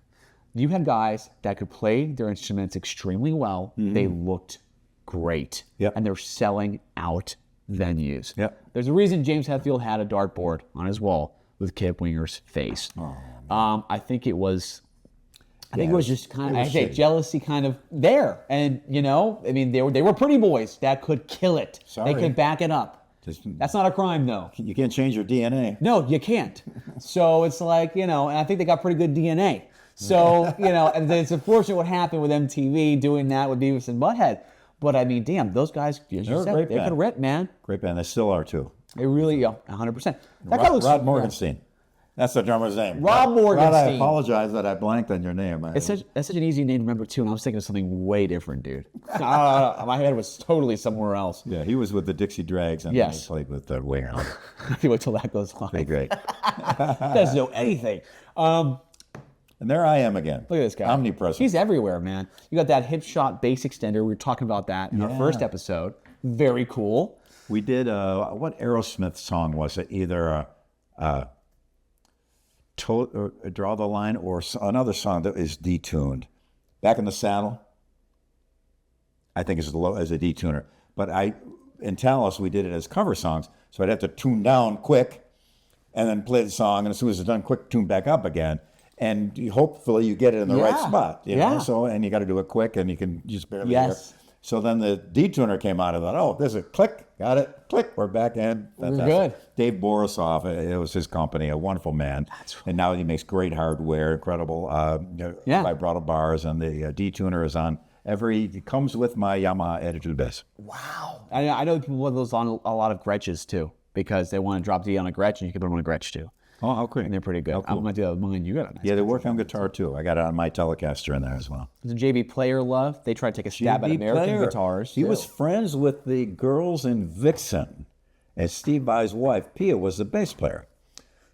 You had guys that could play their instruments extremely well. They looked great. Yep. And they're selling out venues. Yep. There's a reason James Hetfield had a dartboard on his wall with Kip Winger's face. I think it was just kind of jealousy kind of there. And, you know, I mean, they were pretty boys that could kill it. Sorry. They could back it up. That's not a crime, though. You can't change your DNA. No, you can't. So it's like, you know, and I think they got pretty good DNA. So, you know, and it's unfortunate what happened with MTV doing that with Beavis and Butthead. But I mean, damn, those guys, as you said, they could rip, man. Great band. They still are, too. They really, 100%. Rod Morgenstein. That's the drummer's name. Rob Morgenstein. Rod, I apologize that I blanked on your name. That's such an easy name to remember, too, and I was thinking of something way different, dude. My head was totally somewhere else. Yeah, he was with the Dixie Dregs, and he played with the Winger. Wait till that goes live. Pretty great. Doesn't know anything. And there I am again. Look at this guy. Omnipresent. He's everywhere, man. You got that hip shot bass extender. We were talking about that in our first episode. Very cool. We did, what Aerosmith song was it? Either Draw the Line or another song that is detuned. Back in the Saddle, I think is as a detuner. But in Talas, we did it as cover songs. So I'd have to tune down quick and then play the song. And as soon as it's done quick, tune back up again. And hopefully you get it in the right spot, you know. So, and you got to do it quick, and you can just barely hear. So then the detuner came out and thought, oh, there's a click, got it, click, we're back in. Fantastic. We're good. Dave Borisoff, it was his company, a wonderful man. And now he makes great hardware, incredible vibrato bars, and the detuner is on it comes with my Yamaha Attitude Bass. Wow. I know people put those on a lot of Gretches too, because they want to drop D on a Gretsch, and you can put them on a Gretsch too. Oh, how cool. And they're pretty good. Cool. I'm going to do that with mine. You got a nice they work on guitar too. I got it on my Telecaster in there as well. There's a JB Player love. They try to take a stab at American guitars. He was friends with the girls in Vixen, and Steve Vai's wife, Pia, was the bass player.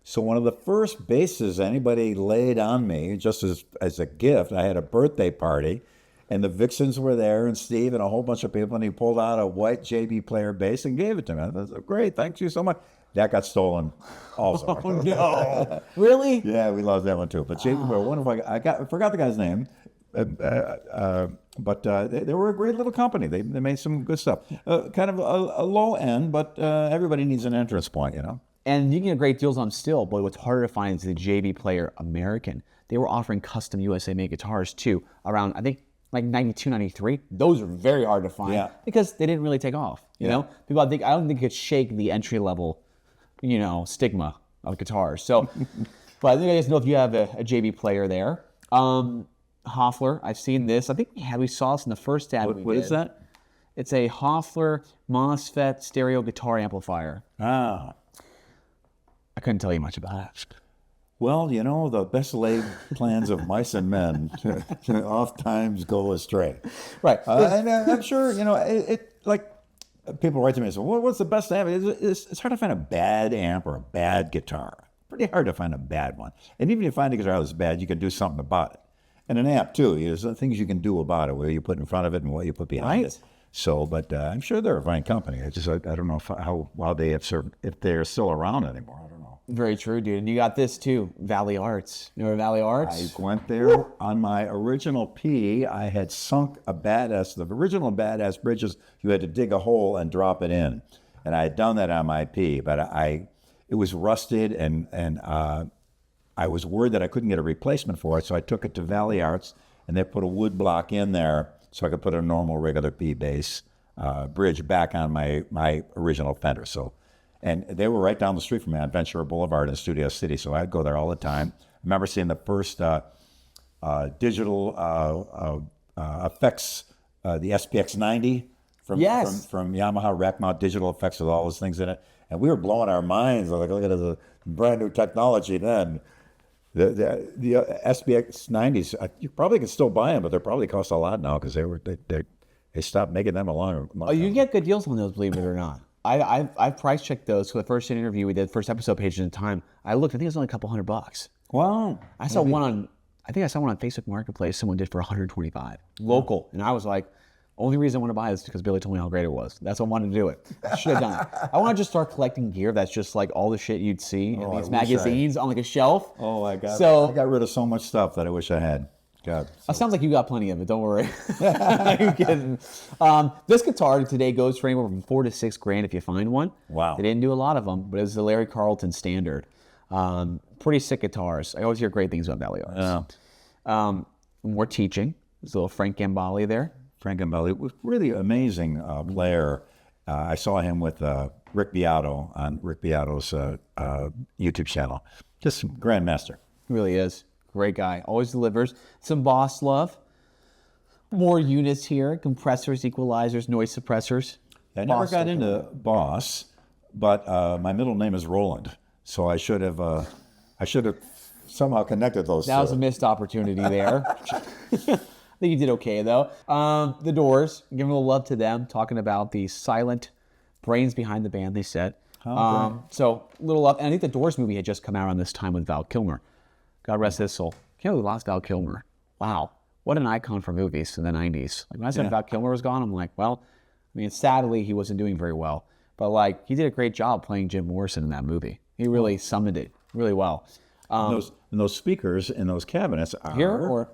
So one of the first basses anybody laid on me, just as a gift, I had a birthday party, and the Vixens were there, and Steve and a whole bunch of people, and he pulled out a white JB Player bass and gave it to me. I thought, great, thank you so much. That got stolen also. Oh, no. Really? Yeah, we lost that one too. But JB Player, wonderful. I forgot the guy's name. But they were a great little company. They made some good stuff. Kind of a low end, but everybody needs an entrance point, you know. And you can get great deals on still, but what's harder to find is the JB Player American. They were offering custom USA-made guitars too, around, I think, like 92, 93. Those are very hard to find because they didn't really take off, you know? People, I don't think could shake the entry-level, you know, stigma of guitars. So, but I think I just know if you have a JB Player there. Hoffler, I've seen this. I think we saw this in the first ad we did. What is that? It's a Hoffler MOSFET stereo guitar amplifier. Ah. I couldn't tell you much about it. Well, you know, the best laid plans of mice and men oftentimes go astray. Right. And I'm sure, you know, it like people write to me and say, well, what's the best amp? It's hard to find a bad amp or a bad guitar. Pretty hard to find a bad one. And even if you find a guitar that's bad, you can do something about it. And an amp, too. There's things you can do about it, what you put in front of it and what you put behind it. So, but I'm sure they're a fine company. I don't know how they have served, if they're still around anymore. I don't know. Very true, dude. And you got this too, Valley Arts. You know Valley Arts? I went there on my original P. I had sunk the original Badass bridges. You had to dig a hole and drop it in, and I had done that on my P. But it was rusted, and I was worried that I couldn't get a replacement for it. So I took it to Valley Arts, and they put a wood block in there so I could put a normal regular P bass bridge back on my original Fender. So. And they were right down the street from me on Ventura Boulevard in Studio City, so I'd go there all the time. I remember seeing the first digital effects, the SPX 90 from Yamaha, rack mount digital effects with all those things in it. And we were blowing our minds, like, look at the brand new technology then. The SPX 90s, you probably can still buy them, but they probably cost a lot now because they stopped making them a long time. You get good deals on those, believe it or not. I've price checked those for the first interview we did, first episode page at the time. I looked, I think it was only a couple $100. Wow. I saw one on Facebook Marketplace someone did for $125 local. And I was like, Only reason I want to buy it is because Billy told me how great it was. That's why I wanted to do it. I should have done it. I want to just start collecting gear that's just like all the shit you'd see in these magazines on like a shelf. Oh, I got rid of so much stuff that I wish I had. God. It sounds like you got plenty of it. Don't worry. You're kidding. This guitar today goes for anywhere from $4,000 to $6,000 if you find one. Wow. They didn't do a lot of them, but it's the Larry Carlton Standard. Pretty sick guitars. I always hear great things about Valley Arts. Yeah. More teaching. There's a little Frank Gambale there. Frank Gambale was really amazing player. I saw him with Rick Beato on Rick Beato's YouTube channel. Just grandmaster. He really is. Great guy. Always delivers. Some Boss love. More units here. Compressors, equalizers, noise suppressors. I never Boss got stuff. into Boss, but my middle name is Roland, so I should have somehow connected those That was a missed opportunity there. I think you did okay, though. The Doors, giving a little love to them, talking about the silent brains behind the band, they said. So, a little love. And I think the Doors movie had just come out around this time with Val Kilmer. God rest his soul. Can't believe we lost Val Kilmer. Wow. What an icon for movies in the 90s. Like, when I said Val Kilmer was gone, I'm like, well, I mean, sadly, he wasn't doing very well. But, like, he did a great job playing Jim Morrison in that movie. He really summoned it really well. those speakers in those cabinets are Here or?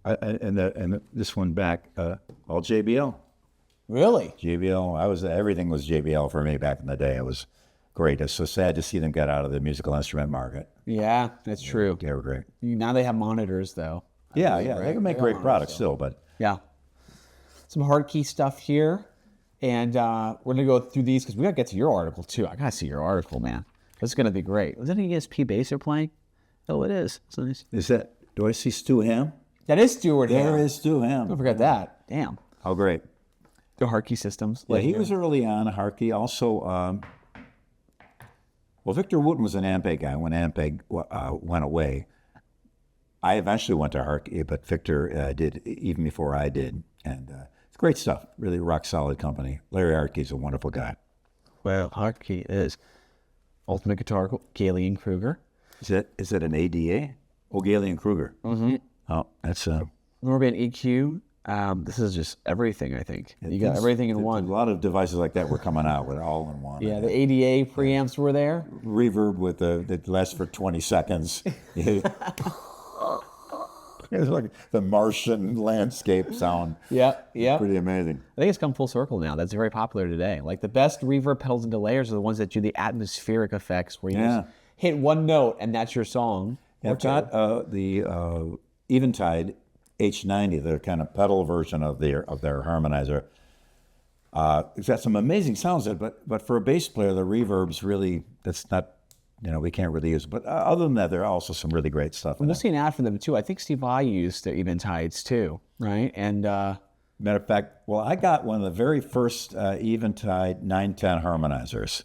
and this one back, all JBL. Really? JBL. Everything was JBL for me back in the day. It was great. It's so sad to see them get out of the musical instrument market. Yeah, that's true. They were great. Now they have monitors, though. Yeah, they can make great products still, but yeah. Some hard key stuff here. And we're going to go through these because we got to get to your article, too. I got to see your article, man. This is going to be great. Was that an ESP bass they're playing? Oh, it is. It's nice. is that, do I see Stu Ham? That is Stuart There Ham. is Stu Ham. Don't forget that. Damn. How great. The hard key systems. Yeah, he was early on, Harkey. Also, well, Victor Wooten was an Ampeg guy when Ampeg went away. I eventually went to Harkey, but Victor did even before I did. And it's great stuff. Really rock solid company. Larry Harkey's a wonderful guy. Well, hard key is Ultimate Guitar, Galen Kruger. Is it an ADA? Oh, Galen Kruger. Mm-hmm. Oh, that's Norman EQ. This is just everything, I think. You got everything in one. A lot of devices like that were coming out with all in one. Yeah, the ADA preamps were there. Reverb with that lasts for 20 seconds. It's like the Martian landscape sound. Yeah. Pretty amazing. I think it's come full circle now. That's very popular today. Like the best reverb pedals and delayers are the ones that do the atmospheric effects where you just hit one note and that's your song. I've got the Eventide H90, their kind of pedal version of their harmonizer. It's got some amazing sounds in it, but for a bass player, the reverb's really, that's not, we can't really use it. But other than that, there are also some really great stuff. We'll see an ad for them too. I think Steve I used the Eventides too, right? And matter of fact, well, I got one of the very first Eventide 910 harmonizers,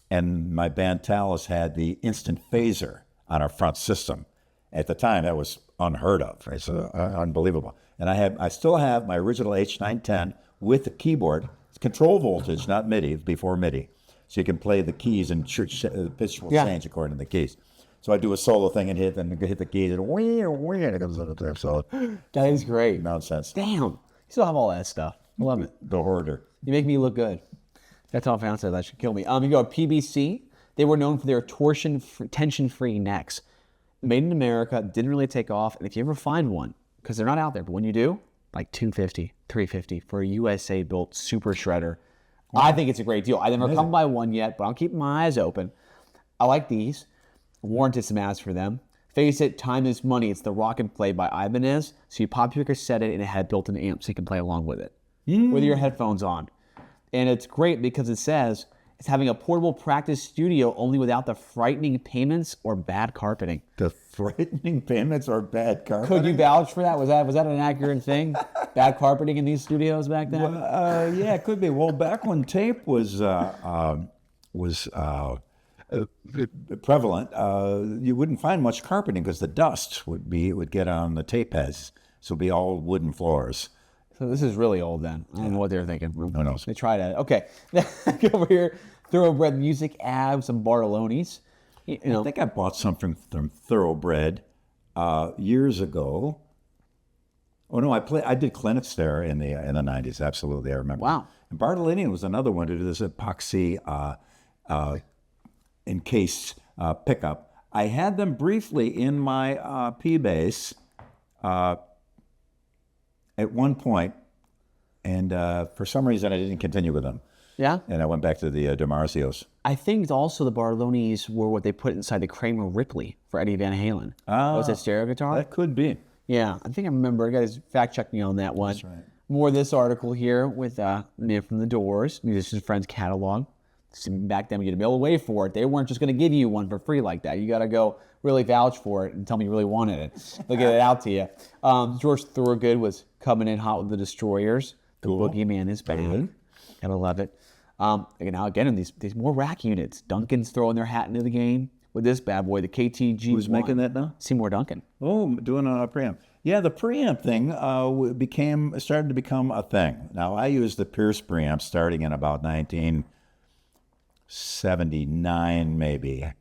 and my band Talas had the instant phaser on our front system. At the time, that was unheard of. Right? So unbelievable. And I still have my original H910 with the keyboard. It's control voltage, not MIDI. It's before MIDI. So you can play the keys and the pitch will change according to the keys. So I do a solo thing and hit the keys and it comes out there. So that is great. Nonsense. Damn. You still have all that stuff. I love it. The hoarder. You make me look good. That's all I found. So that should kill me. You go PBC. They were known for their tension-free necks. Made in America, didn't really take off. And if you ever find one, because they're not out there, but when you do, like $250, $350 for a USA-built super shredder. I think it's a great deal. I never come by one yet, but I'm keeping my eyes open. I like these. Warranted some ads for them. Face it, time is money. It's the Rock and Play by Ibanez. So you pop your cassette in and it had built-in amp so you can play along with it with your headphones on. And it's great because it says it's having a portable practice studio only without the frightening payments or bad carpeting. The frightening payments or bad carpeting? Could you vouch for that? Was that an accurate thing? Bad carpeting in these studios back then? Yeah, it could be. Well, back when tape was prevalent, you wouldn't find much carpeting because the dust would get on the tape heads. So it'd be all wooden floors. So this is really old then. I don't know what they were thinking. Who knows? They tried it. Okay. Go over here. Thoroughbred Music Ad, some Bartolonis. I think I bought something from Thoroughbred years ago. Oh no, I did clinics there in the '90s. Absolutely, I remember. Wow. And Bartolini was another one to do this epoxy encased pickup. I had them briefly in my Peavey Bass at one point, and for some reason I didn't continue with them. Yeah? And I went back to the DiMarzios. I think also the Bartolonis were what they put inside the Kramer Ripley for Eddie Van Halen. Ah, Was that stereo guitar? That could be. Yeah, I think I remember. I got his fact check me on that one. That's right. More of this article here with Nib from the Doors, Musician's Friends catalog. Back then, you had to be able to wait for it. They weren't just going to give you one for free like that. You got to go really vouch for it and tell me you really wanted it. They'll get it out to you. George Thorogood was coming in hot with the Destroyers. The Cool. Boogeyman is back. Good. Gotta love it. Now again, in these more rack units, Duncan's throwing their hat into the game with this bad boy, the KTG. Who's making that now? Seymour Duncan. Oh, doing a preamp. Yeah, the preamp thing started to become a thing. Now, I used the Pearce preamp starting in about 1979, maybe. I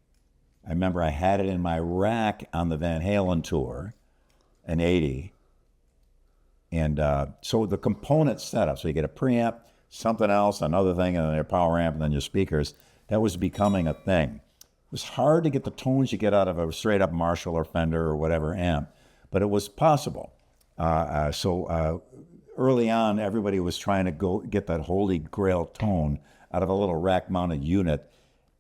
remember I had it in my rack on the Van Halen tour in '80. And so the component setup, so you get a preamp, something else, another thing, and then your power amp, and then your speakers, that was becoming a thing. It was hard to get the tones you get out of a straight-up Marshall or Fender or whatever amp, but it was possible. So early on, everybody was trying to go get that holy grail tone out of a little rack-mounted unit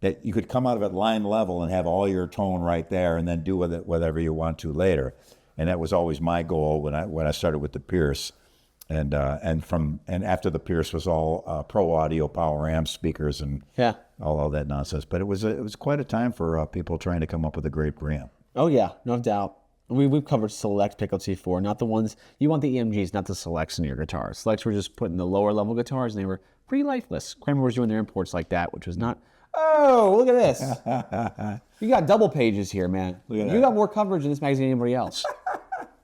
that you could come out of it line level and have all your tone right there and then do with it whatever you want to later. And that was always my goal when I started with the Pearce. And after the Pearce was all pro audio, power amp speakers, and all that nonsense. But it was quite a time for people trying to come up with a great preamp. Oh yeah, no doubt. We've covered select pickups before, not the ones you want the EMGs, not the selects in your guitar. Selects were just put in the lower level guitars, and they were pretty lifeless. Kramer was doing their imports like that, which was not. Oh, look at this! You got double pages here, man. You got more coverage in this magazine than anybody else.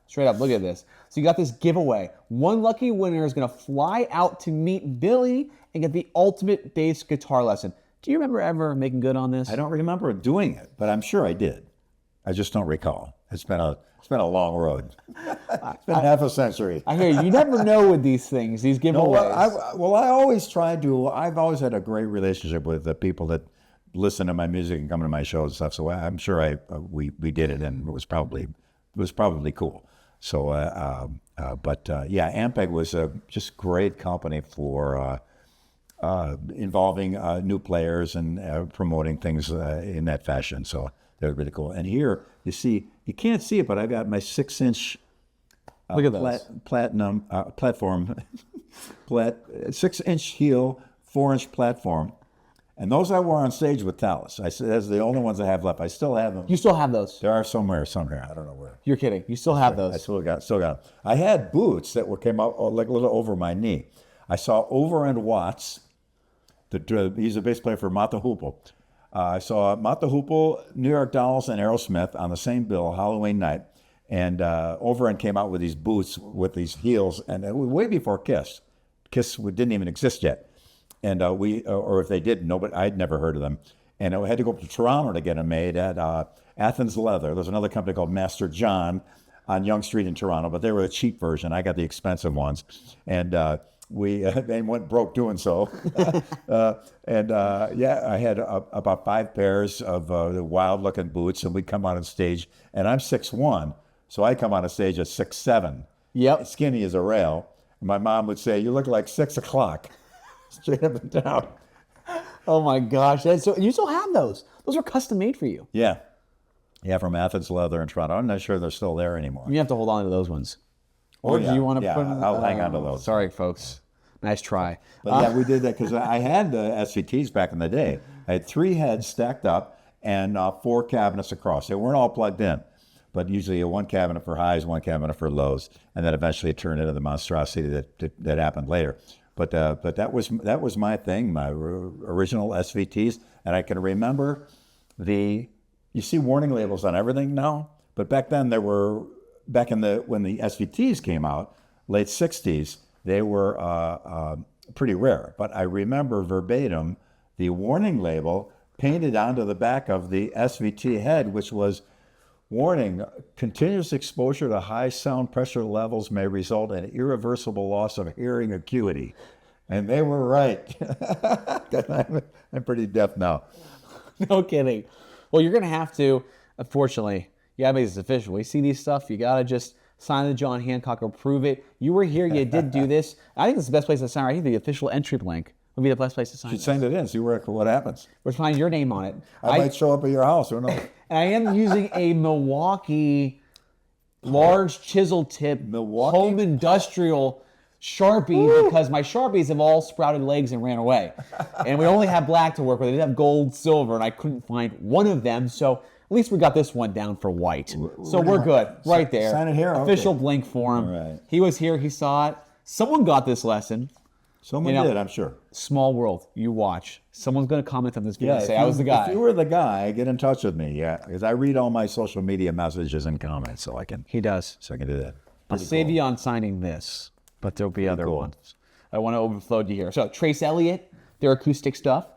Straight up, look at this. So you got this giveaway. One lucky winner is going to fly out to meet Billy and get the ultimate bass guitar lesson. Do you remember ever making good on this? I don't remember doing it, but I'm sure I did. I just don't recall. It's been a long road. It's been half a century. I hear you. You never know with these things, these giveaways. I always tried to. I've always had a great relationship with the people that listen to my music and come to my shows and stuff. So I'm sure we did it, and it was probably cool. So, Ampeg was just great company for involving new players and promoting things in that fashion. So they were really cool. And here, you see, you can't see it, but I got my 6-inch look at those. Platinum platform, 6-inch heel, 4-inch platform. And those I wore on stage with Talas. I said, that's the only ones I have left. I still have them. You still have those? There are somewhere. I don't know where. You're kidding. You still have those? I still got them. I had boots that came out like a little over my knee. I saw Over and Watts. He's a bass player for Mott the Hoople. I saw Mott the Hoople, New York Dolls, and Aerosmith on the same bill, Halloween night. And Overend came out with these boots with these heels, and it was way before Kiss. Kiss didn't even exist yet. And or if they did, I'd never heard of them. And I had to go up to Toronto to get them made at Athens Leather. There's another company called Master John on Yonge Street in Toronto, but they were a cheap version. I got the expensive ones. And we went broke doing so. I had about 5 pairs of the wild-looking boots, and we'd come out on stage. And I'm 6'1", so I come on a stage at 6'7". Yep. Skinny as a rail. And my mom would say, "You look like 6 o'clock." Straight up and down. Oh my gosh. So you still have those. Those were custom made for you. Yeah. Yeah, from Athens Leather in Toronto. I'm not sure they're still there anymore. You have to hold on to those ones. Or do you want to put them? I'll hang on to those. Sorry, folks. Nice try. But we did that because I had the SVTs back in the day. I had 3 heads stacked up and 4 cabinets across. They weren't all plugged in, but usually 1 cabinet for highs, 1 cabinet for lows, and then eventually it turned into the monstrosity that happened later. But that was my thing, my original SVTs, and I can remember you see warning labels on everything now, but back then when the SVTs came out, late 60s, they were pretty rare. But I remember verbatim the warning label painted onto the back of the SVT head, which was Warning, continuous exposure to high sound pressure levels may result in irreversible loss of hearing acuity. And they were right. I'm pretty deaf now. No kidding. Well, you're going to have to, unfortunately, you got to make this official. We see these stuff, you got to just sign the John Hancock or prove it. You were here, you did do this. I think this is the best place to sign. I think the official entry link would be the best place to sign. You should send it in, see what happens. We're finding your name on it. I might show up at your house, who knows? And I am using a Milwaukee large chisel tip home industrial Sharpie because my Sharpies have all sprouted legs and ran away. And we only have black to work with. I didn't have gold, silver, and I couldn't find one of them. So at least we got this one down for white. So we're good. Right there. Sign it here? Official Okay. blink for him. All right. He was here. He saw it. Someone got this lesson. Someone did, I'm sure. Small world. You watch. Someone's going to comment on this video and say, I was the guy. If you were the guy, get in touch with me, because I read all my social media messages and comments, so I can He does. so I can do that. I'll save you on signing this, but there'll be other ones. I want to overflow you here. So Trace Elliott, their acoustic stuff,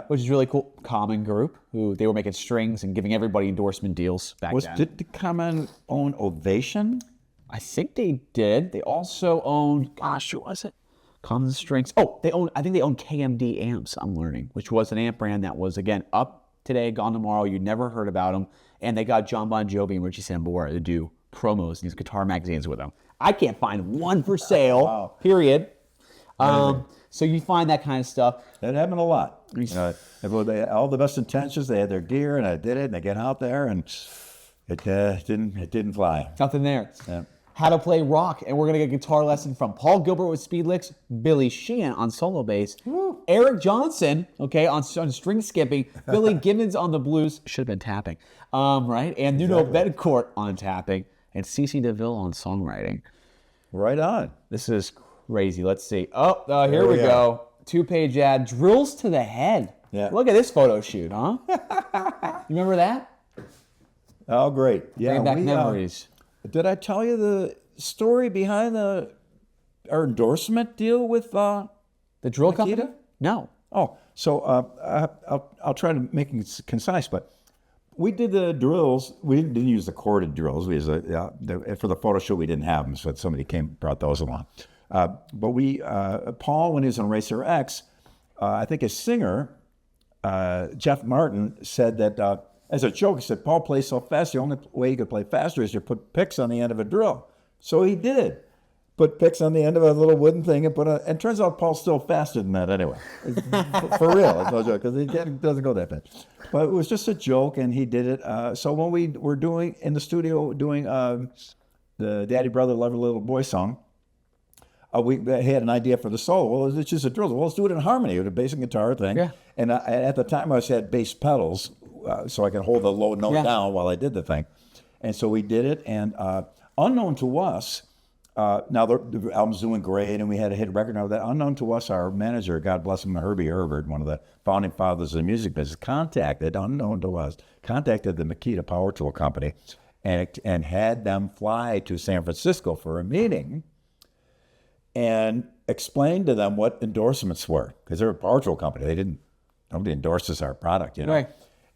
which is really cool. Common Group, who they were making strings and giving everybody endorsement deals back then. Did the Common own Ovation? I think they did. They also owned, gosh, who was it? Common Strings. Oh, I think they own KMD amps, I'm learning, which was an amp brand that was, again, up today, gone tomorrow. You never heard about them. And they got John Bon Jovi and Richie Sambora to do promos in these guitar magazines with them. I can't find one for sale, period. So you find that kind of stuff. That happened a lot. They all the best intentions. They had their gear, and I did it, and they get out there, and it didn't fly. Nothing there. Yeah. How to play rock, and we're going to get a guitar lesson from Paul Gilbert with speed licks, Billy Sheehan on solo bass, Eric Johnson, on string skipping, Billy Gibbons on the blues, should have been tapping, right? And Nuno Bedcourt on tapping, and CeCe DeVille on songwriting. Right on. This is crazy. Let's see. Here we go. 2-page ad, drills to the head. Yeah. Look at this photo shoot, huh? You remember that? Oh, great. Yeah. Bring back memories. Did I tell you the story behind our endorsement deal with The drill Makita? company? No. Oh, so I'll try to make it concise, but we did the drills. We didn't use the corded drills. We used for the photo shoot, we didn't have them, so somebody brought those along. But Paul, when he was on Racer X, I think his singer, Jeff Martin, said that, as a joke, he said, Paul plays so fast, the only way you could play faster is to put picks on the end of a drill. So he did. Put picks on the end of a little wooden thing and and turns out Paul's still faster than that anyway. For real, it's no joke, because he doesn't go that fast. But it was just a joke, and he did it. So when we were doing, in the studio, doing the Daddy Brother Love a Little Boy song, we had an idea for the solo. Well, it's just a drill. Well, let's do it in harmony with a bass and guitar thing. Yeah. And at the time, I had bass pedals, so I could hold the low note down while I did the thing. And so we did it, and unknown to us, now the album's doing great, and we had a hit record. Now that unknown to us, our manager, God bless him, 𝙗𝘖𝙁𝙁 𝙁𝙁, one of the founding fathers of the music business, contacted the Makita Power Tool Company, and had them fly to San Francisco for a meeting, and explained to them what endorsements were, because they're a power tool company. Nobody endorses our product, Right.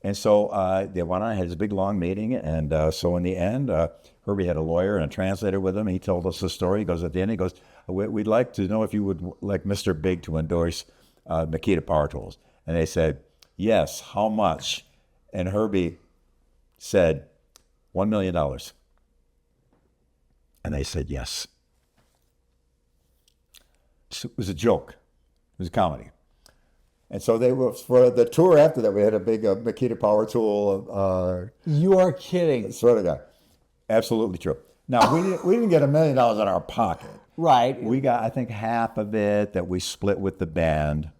And so they went on, had this big long meeting, and so in the end, Herbie had a lawyer and a translator with him. He told us the story. He goes, at the end, he goes, we'd like to know if you would like Mr. Big to endorse Makita Power Tools. And they said, yes, how much? And Herbie said, $1 million. And they said, yes. So it was a joke. It was a comedy. And so they were, for the tour after that, we had a big Makita Power Tool. You are kidding. Swear to God. Absolutely true. Now, we didn't get $1 million in our pocket. Right. We got, I think, half of it that we split with the band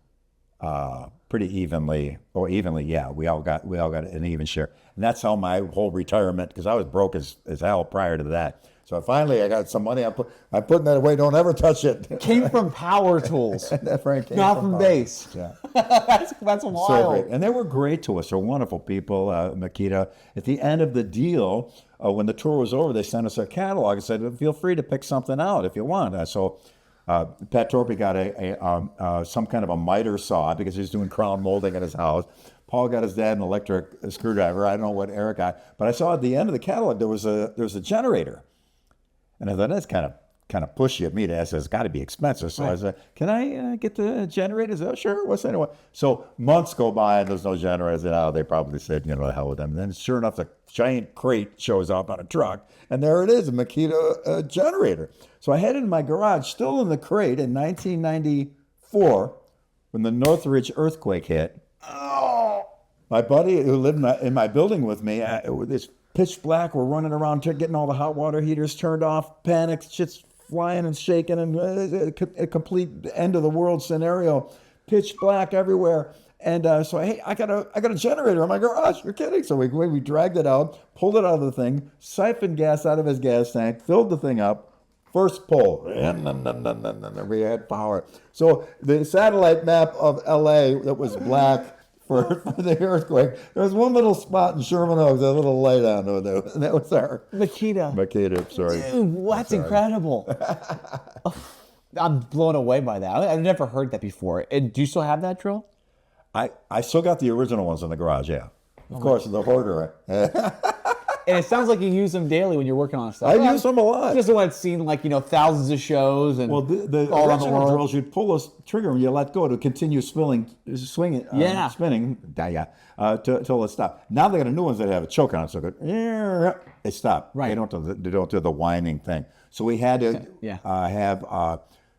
pretty evenly. Or evenly, yeah. We all got an even share. And that's how my whole retirement, because I was broke as hell prior to that. So finally, I got some money. I'm putting that away. Don't ever touch it. Came from Power Tools. That Frank came not from bass. Yeah. That's wild. So great. And they were great to us. They're wonderful people, Makita. At the end of the deal, when the tour was over, they sent us a catalog and said, feel free to pick something out if you want. So Pat Torpey got some kind of a miter saw because he was doing crown molding at his house. Paul got his dad an electric screwdriver. I don't know what Eric got, but I saw at the end of the catalog there was a generator, and I thought that's kind of pushy of me to ask. It's got to be expensive. So I said, "Can I get the generator?" Oh, sure. What's that? So months go by and there's no generators. And they probably said, the hell with them. And then sure enough, a giant crate shows up on a truck, and there it is, a Makita generator. So I had it in my garage, still in the crate, in 1994, when the Northridge earthquake hit. Oh! My buddy who lived in my building with me, it's pitch black. We're running around getting all the hot water heaters turned off, panic, shit's flying and shaking, and a complete end of the world scenario, pitch black everywhere. And so, hey, I got a generator in my garage. You're kidding? So we dragged it out, pulled it out of the thing, siphoned gas out of his gas tank, filled the thing up. First pull, and we had power. So the satellite map of LA that was black for the earthquake, there was one little spot in Sherman Oaks, a little light on there. And that was our Makita, sorry. Dude, that's incredible. I'm blown away by that. I've never heard that before. And do you still have that drill? I still got the original ones in the garage, yeah. Of course, the hoarder. And it sounds like you use them daily when you're working on stuff. I use them a lot. Just the one that's seen thousands of shows and the all around the original world. drills, you'd pull a trigger and you let go to continue spinning, till it stopped. Now they got a new ones that have a choke on it, so they stop. Right. They don't do the whining thing. So we had to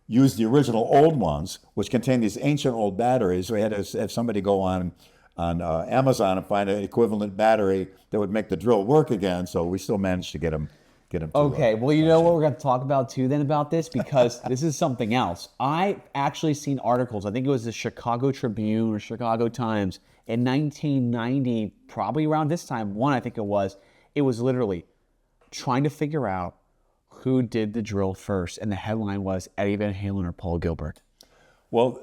use the original old ones, which contain these ancient old batteries. So we had to have somebody go on Amazon and find an equivalent battery that would make the drill work again. So we still managed to get them. Okay, well, you know what we're going to talk about too then about this, because this is something else. I actually seen articles, I think it was the Chicago Tribune or Chicago Times in 1990, probably around this time, I think it was literally trying to figure out who did the drill first, and the headline was Eddie Van Halen or Paul Gilbert. Well,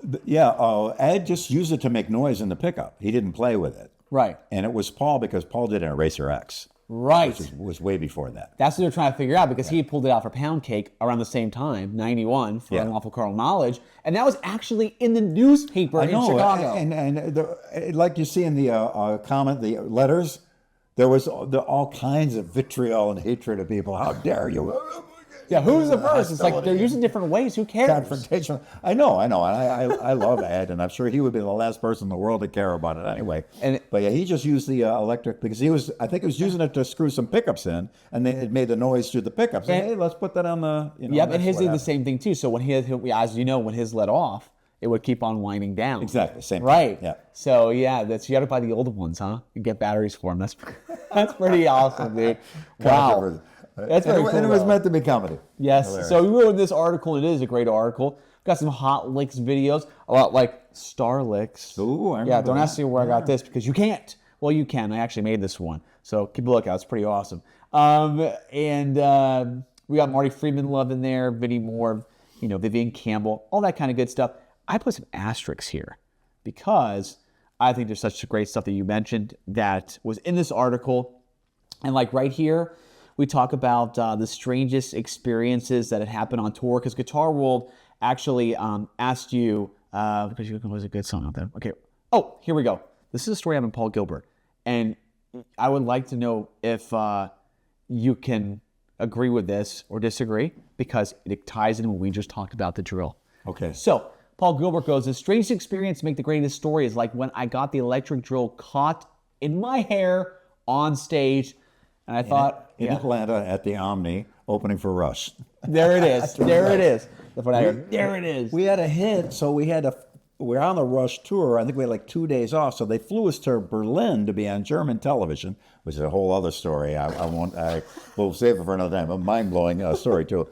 Ed just used it to make noise in the pickup. He didn't play with it. Right. And it was Paul because Paul did an Eraser X. Right. Which was way before that. That's what they're trying to figure out, because he pulled it out for Pound Cake around the same time, 91, for Unlawful Carnal Knowledge. And that was actually in the newspaper in Chicago. And like you see in the comment, the letters, there was all kinds of vitriol and hatred of people. How dare you? Yeah, who's the first? It's like they're using different ways. Who cares? Confrontation. I know. And I love Ed, and I'm sure he would be the last person in the world to care about it anyway. But yeah, he just used the electric because I think he was using it to screw some pickups in, and then it made the noise through the pickups. And, hey, let's put that on the. Yep, and his did the same thing too. So when as you know, when his let off, it would keep on winding down. Exactly, same. Right. Yeah. So yeah, you got to buy the older ones, huh? You get batteries for them. That's pretty awesome, dude. Wow. That's very cool. And it was meant to be comedy. Yes. Hilarious. So we wrote this article, and it is a great article. Got some hot licks videos, a lot like Star Licks. Ooh, I don't ask me where I got this, because you can't. Well, you can. I actually made this one. So keep a lookout. It's pretty awesome. We got Marty Friedman love in there, Vinnie Moore, Vivian Campbell, all that kind of good stuff. I put some asterisks here because I think there's such great stuff that you mentioned that was in this article. And like right here, we talk about the strangest experiences that had happened on tour, because Guitar World actually asked you, because you was a good song out there. Okay. Oh, here we go. This is a story having Paul Gilbert. And I would like to know if you can agree with this or disagree, because it ties in when we just talked about the drill. Okay. So Paul Gilbert goes, the strangest experience to make the greatest story is like when I got the electric drill caught in my hair on stage. And I thought... In Atlanta at the Omni, opening for Rush. There it is. There it is. There it is. We had a hit, so we're on the Rush tour. I think we had like 2 days off, so they flew us to Berlin to be on German television, which is a whole other story. We'll save it for another time. A mind-blowing story too.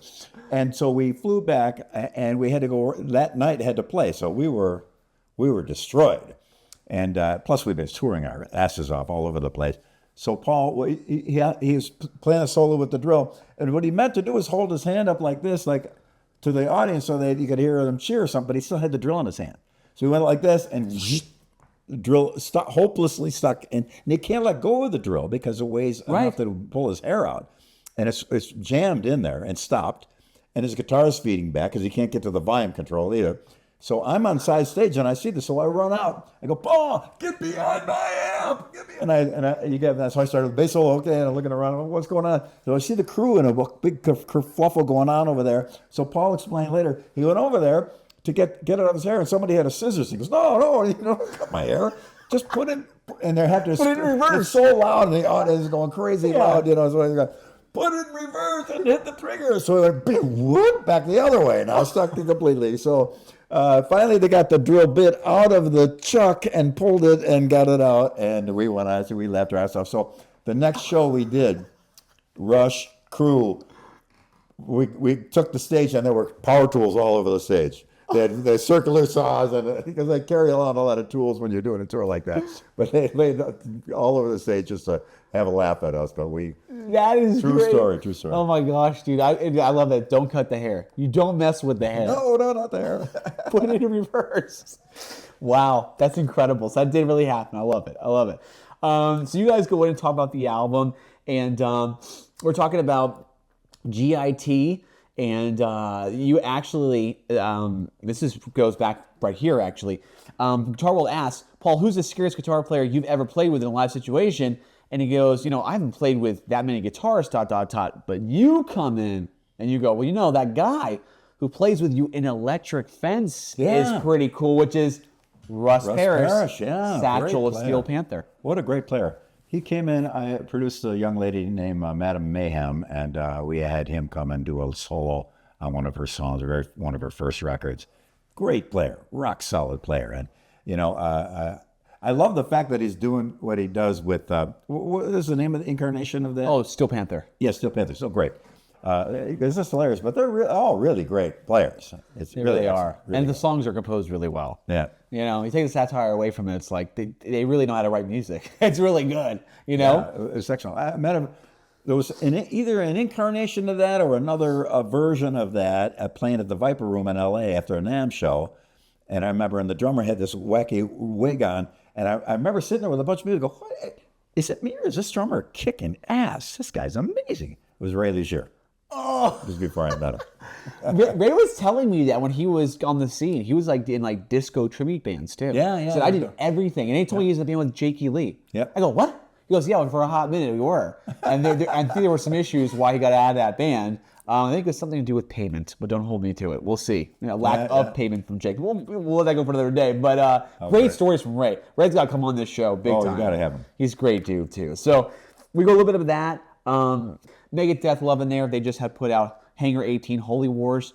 And so we flew back, and we had to go that night. Had to play, so we were destroyed. And plus, we've been touring our asses off all over the place. So Paul, he was playing a solo with the drill, and what he meant to do was hold his hand up like this, like to the audience, so that you could hear them cheer or something. But he still had the drill in his hand, so he went like this, and the drill hopelessly stuck, and he can't let go of the drill because it weighs enough to pull his hair out, and it's jammed in there and stopped, and his guitar is feeding back because he can't get to the volume control either. So I'm on side stage and I see this, so I run out. I go, Paul, get behind my amp, so I started bass solo. Okay, and I'm looking around, what's going on? So I see the crew and a big kerfluffle going on over there. So Paul explained later, he went over there to get it out of his hair, and somebody had a scissors. He goes, no, cut my hair. Just put it, and they have to put it in reverse. It's so loud, and the audience is going crazy loud, So he's going, put it in reverse and hit the trigger. So it went whoop, back the other way. Now stuck it completely. So finally they got the drill bit out of the chuck and pulled it and got it out. And we went on, so we laughed our ass off. So the next show we did, Rush crew, we took the stage and there were power tools all over the stage. They had circular saws, and because they carry around a lot of tools when you're doing a tour like that. But they laid all over the stage just to have a laugh at us. But that is true great. True story. Oh my gosh, dude! I love that. Don't cut the hair. You don't mess with the hair. No, not the hair. Put it in reverse. Wow, that's incredible. So that did really happen. I love it. So you guys go in and talk about the album, and we're talking about GIT. And you actually, goes back right here actually. Guitar World asks, Paul, who's the scariest guitar player you've ever played with in a live situation? And he goes, I haven't played with that many guitarists, ... But you come in and you go, well, that guy who plays with you in Electric Fence is pretty cool, which is Russ Parrish, Satchel of Steel Panther. What a great player. He came in, I produced a young lady named Madam Mayhem, and we had him come and do a solo on one of her songs, one of her first records. Great player, rock solid player. And, I love the fact that he's doing what he does with, what is the name of the incarnation of that? Oh, Steel Panther. Yeah, Steel Panther, so great. It's just hilarious, but they're all really great players. They really are. Really and the songs are composed really well. Yeah. You take the satire away from it, it's like they really know how to write music. It's really good, Yeah, it's excellent. I met him. There was either an incarnation of that or another version of that playing at the Viper Room in L.A. after a Namm show. And I remember, and the drummer had this wacky wig on, and I remember sitting there with a bunch of music. Go, what? Is it me or is this drummer kicking ass? This guy's amazing. It was Ray Leisure. Oh, this was before I met him. Ray was telling me that when he was on the scene, he was in disco tribute bands too. Yeah. He said, I did everything, and he told me he was in a band with Jakey Lee. Yep. I go, what? He goes, yeah, for a hot minute we were, and I think there were some issues why he got out of that band. I think it was something to do with payment, but don't hold me to it. We'll see. Lack of payment from Jake. We'll let that go for another day. But great stories from Ray. Ray's got to come on this show big time. Oh, you got to have him. He's a great dude too. So we go a little bit of that. Megadeth Love in there. They just had put out Hangar 18 Holy Wars,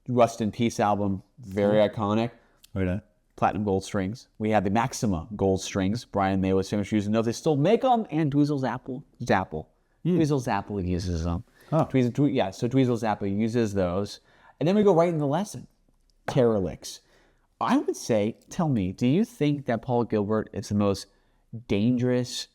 Rust in Peace album, very iconic. Right. Platinum gold strings. We had the Maxima gold strings. Brian May was famous for using those. They still make them, and Dweezil Zapple. Dweezil Zapple uses them. So Dweezil Zapple uses those. And then we go right into the lesson. Terror licks. I would say, tell me, do you think that Paul Gilbert is the most dangerous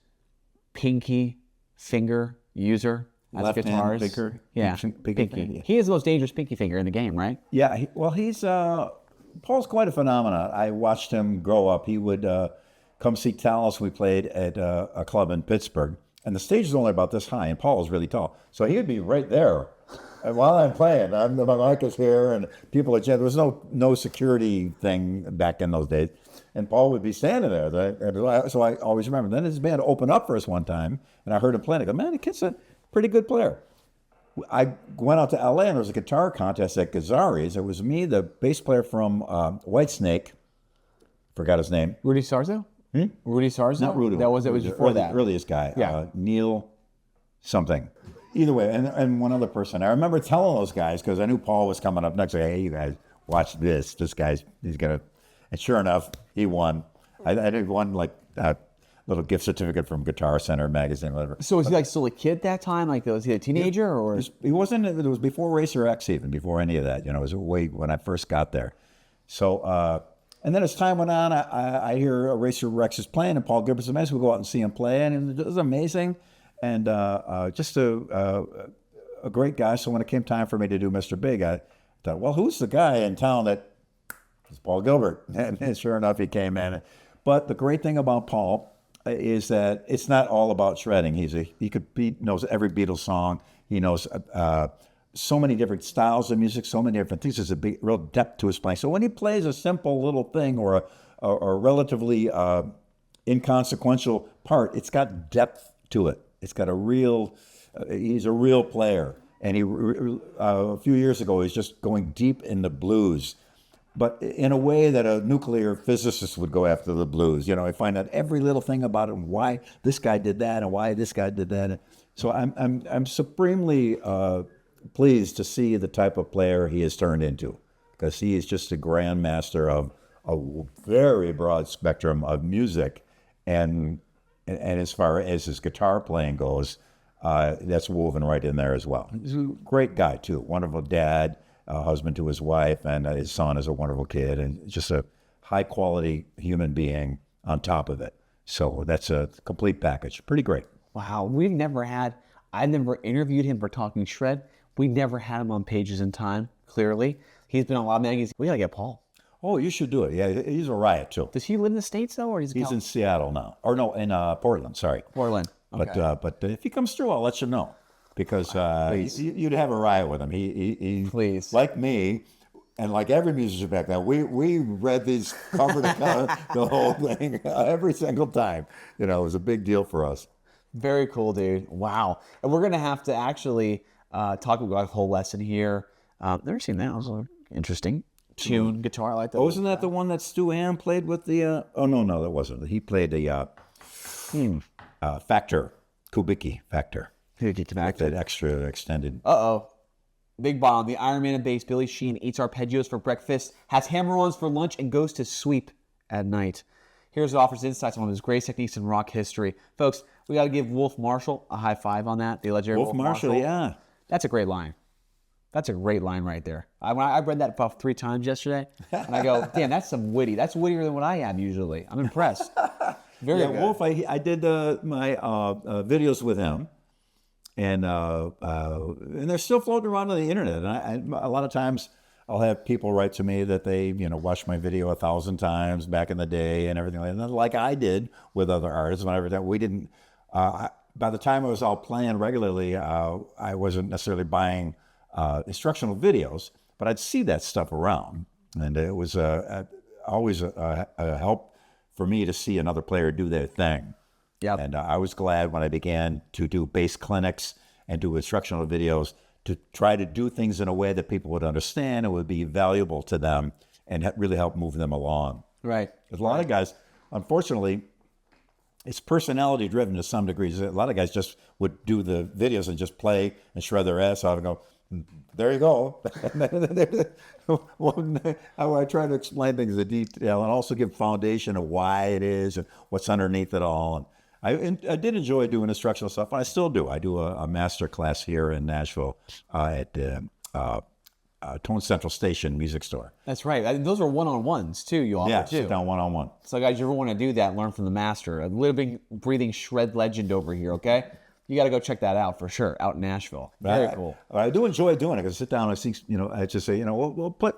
pinky finger user as Left guitars? hand finger? Yeah, pinky. He is the most dangerous pinky finger in the game, right? Yeah, he's Paul's quite a phenomenon. I watched him grow up. He would come see Talas. We played at a club in Pittsburgh, and the stage is only about this high, and Paul was really tall. So he would be right there. And while I'm playing, my mic is here, and people are chanting. There was no security thing back in those days. And Paul would be standing there. So I always remember. Then his band opened up for us one time, and I heard him playing. I go, man, the kid's a pretty good player. I went out to L.A., and there was a guitar contest at Gazzari's. It was me, the bass player from Whitesnake, forgot his name. Rudy Sarzo? Rudy Sarzo? Not Rudy. It was before that. Earliest guy. Yeah. Neil something. Either way, and one other person. I remember telling those guys, because I knew Paul was coming up next. Hey, you guys, watch this. He's going to... And sure enough, he won. I won like a little gift certificate from Guitar Center magazine, whatever. So was he still a kid at that time? Was he a teenager? Or he wasn't. It was before Racer X, even before any of that. It was way when I first got there. So, and then as time went on, I hear Racer X is playing, and Paul Gilbert's amazing. We go out and see him play, and it was amazing. And just a great guy. So when it came time for me to do Mr. Big, I thought, well, who's the guy in town that is Paul Gilbert? And sure enough, he came in. But the great thing about Paul is that it's not all about shredding. He knows every Beatles song. He knows so many different styles of music, so many different things. There's a big, real depth to his playing. So when he plays a simple little thing or a relatively inconsequential part, it's got depth to it. It's got a real, he's a real player. And he, a few years ago, he's just going deep in the blues, but in a way that a nuclear physicist would go after the blues. You know, I find out every little thing about it, and why this guy did that, and why this guy did that. So I'm supremely pleased to see the type of player he has turned into, because he is just a grandmaster of a very broad spectrum of music, and as far as his guitar playing goes, that's woven right in there as well. He's a great guy too, wonderful dad, husband to his wife, and his son is a wonderful kid, and just a high quality human being on top of it. So that's a complete package. Pretty great. Wow, I never interviewed him for Talking Shred. We never had him on Pages in Time, clearly. He's been on a lot of magazines. We gotta get Paul. Oh, you should do it. Yeah, he's a riot too. Does he live in the States though, or he's in Seattle now? Or no, in Portland, sorry. Portland. Okay. But if he comes through, I'll let you know, because you'd have a riot with him. He Please. Like me, and like every musician back then, we read these cover to cover, the whole thing every single time. You know, it was a big deal for us. Very cool, dude. Wow. And we're gonna have to actually talk about a whole lesson here. Never seen that. It was interesting. Tune guitar, I like that. Oh, wasn't that the one that Stu Ham played with the? Oh no, that wasn't. He played the Factor, Kubicki Factor. That extra extended. Big bomb. The Iron Man of bass, Billy Sheehan, eats arpeggios for breakfast, has hammer-ons for lunch, and goes to sleep at night. Here's what offers insights on one of his greatest techniques in rock history. Folks, we got to give Wolf Marshall a high five on that. The legendary Wolf Marshall. Yeah. That's a great line. That's a great line right there. I read that about 3 times yesterday, and I go, damn, that's some witty. That's wittier than what I have usually. I'm impressed. Very good. Wolf, I did my videos with him, and they're still floating around on the internet. And a lot of times I'll have people write to me that they, watched my video 1,000 times back in the day and everything like that, like I did with other artists. Whenever that we didn't, by the time I was all playing regularly, I wasn't necessarily buying instructional videos, but I'd see that stuff around, and it was always a help for me to see another player do their thing. Yeah. And I was glad when I began to do bass clinics and do instructional videos to try to do things in a way that people would understand and would be valuable to them and really help move them along. Right. Because a lot of guys, unfortunately, it's personality driven to some degrees. A lot of guys just would do the videos and just play and shred their ass off and go, there you go. I try to explain things in detail and also give foundation of why it is and what's underneath it all. And I did enjoy doing instructional stuff, and I still do. I do a master class here in Nashville at Tone Central Station Music Store. That's right. Those are one-on-ones too. You offer too. Sit down one-on-one. So guys, you ever want to do that, learn from the master, a living, breathing shred legend over here. Okay. You got to go check that out for sure, out in Nashville. Very cool. I do enjoy doing it because I sit down and I see, I just say, we'll put,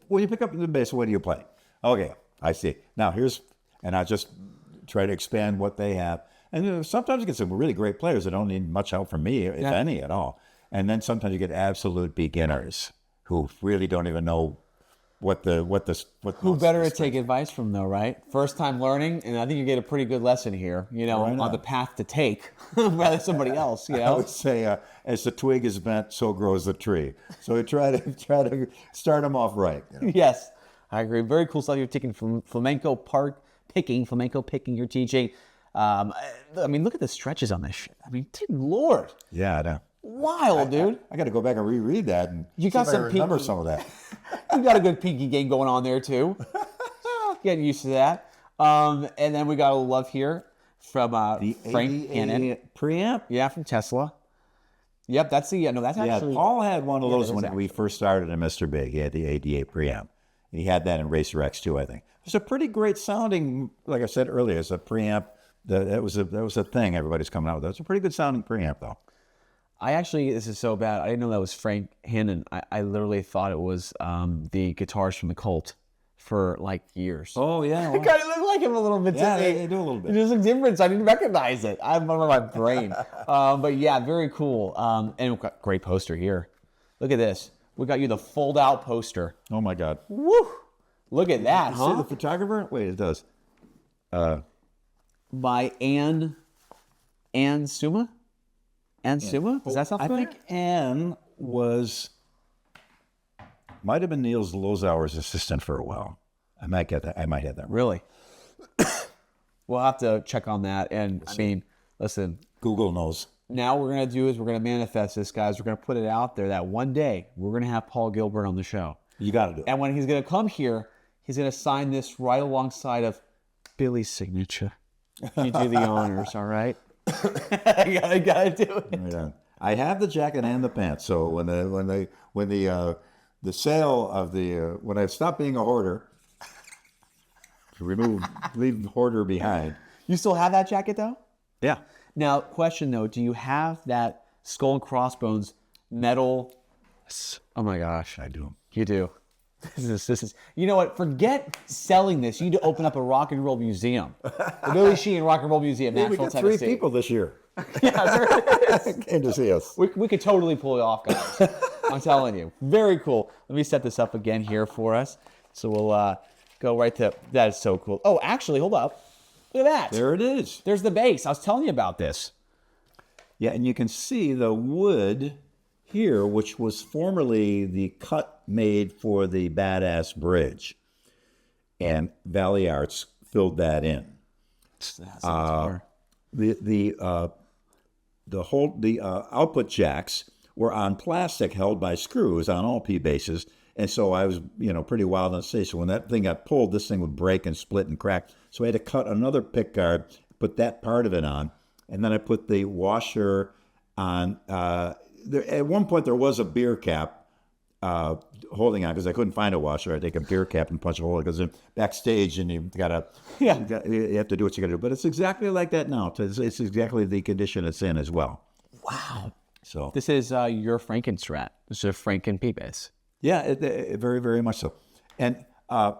when you pick up the bass, what do you play? Okay, I see. Now and I just try to expand what they have. And sometimes you get some really great players that don't need much help from me, if any at all. And then sometimes you get absolute beginners who really don't even know who better to take advice from though, right? First time learning, and I think you get a pretty good lesson here, on the path to take rather than somebody else, I would say, as the twig is bent, so grows the tree. So we try to start them off right. Yes, I agree. Very cool stuff you're taking from flamenco picking you're teaching. Look at the stretches on this shit. Good Lord. Yeah, I know. Wild, dude. I got to go back and reread that and you got some remember some of that. You got a good pinky game going on there too. Getting used to that. And then we got a little love here from Frank Hannon preamp. Yeah, from Tesla. Yep, that's actually. Paul had one of those when we first started in Mr. Big. He had the 88 preamp. He had that in Racer X too, I think. It's a pretty great sounding, like I said earlier, it's a preamp. That was a thing everybody's coming out with. It's a pretty good sounding preamp though. This is so bad. I didn't know that was Frank Hannon. I literally thought it was the guitars from the Cult for like years. Oh, yeah. It kind of looked like him a little bit. Yeah, they do a little bit. There's a difference. I didn't recognize it. I don't know my brain. But yeah, very cool. And we've got great poster here. Look at this. We got you the fold-out poster. Oh my God. Woo! Look at that, You huh? see the photographer? Wait, it does. By Ann Suma? Ann Suma? Does that sound I familiar? think Ann might have been Niels Lozauer's assistant for a while. I might get that. I might have that. Really? We'll have to check on that. And I mean, listen, Google knows. now what we're going to do is we're going to manifest this, guys. We're going to put it out there that one day we're going to have Paul Gilbert on the show. You got to do it. And when he's going to come here, he's going to sign this right alongside of Billy's signature. You do the honors, all right? I gotta do it. Yeah. I have the jacket and the pants. So when the sale of the when I stopped being a hoarder, leave the hoarder behind. You still have that jacket though? Yeah. Now, question though, do you have that Skull and Crossbones metal? Oh my gosh, I do. you do. This is. You know what? Forget selling this. You need to open up a rock and roll museum, the Billy Sheehan Rock and Roll Museum, We Nashville, got 3 Tennessee. people this year. Yeah, there it is. Came to see us. We could totally pull it off, guys. I'm telling you. Very cool. Let me set this up again here for us. So we'll go right to, that is so cool. Oh, actually, hold up. Look at that. There it is. There's the bass. I was telling you about this. Yeah, and you can see the wood here, which was formerly the cut made for the Badass Bridge, and Valley Arts filled that in. The output jacks were on plastic held by screws on all P basses, and so I was pretty wild on stage. So when that thing got pulled, this thing would break and split and crack. So I had to cut another pick guard, put that part of it on, and then I put the washer on. At one point there was a beer cap holding on because I couldn't find a washer. I take a beer cap and punch a hole because backstage and you have to do what you got to do. But it's exactly like that now. It's exactly the condition it's in as well. Wow. So This is your Frankenstrat. This is a Franken Peavey Bass. yeah, it very, very much so. And no,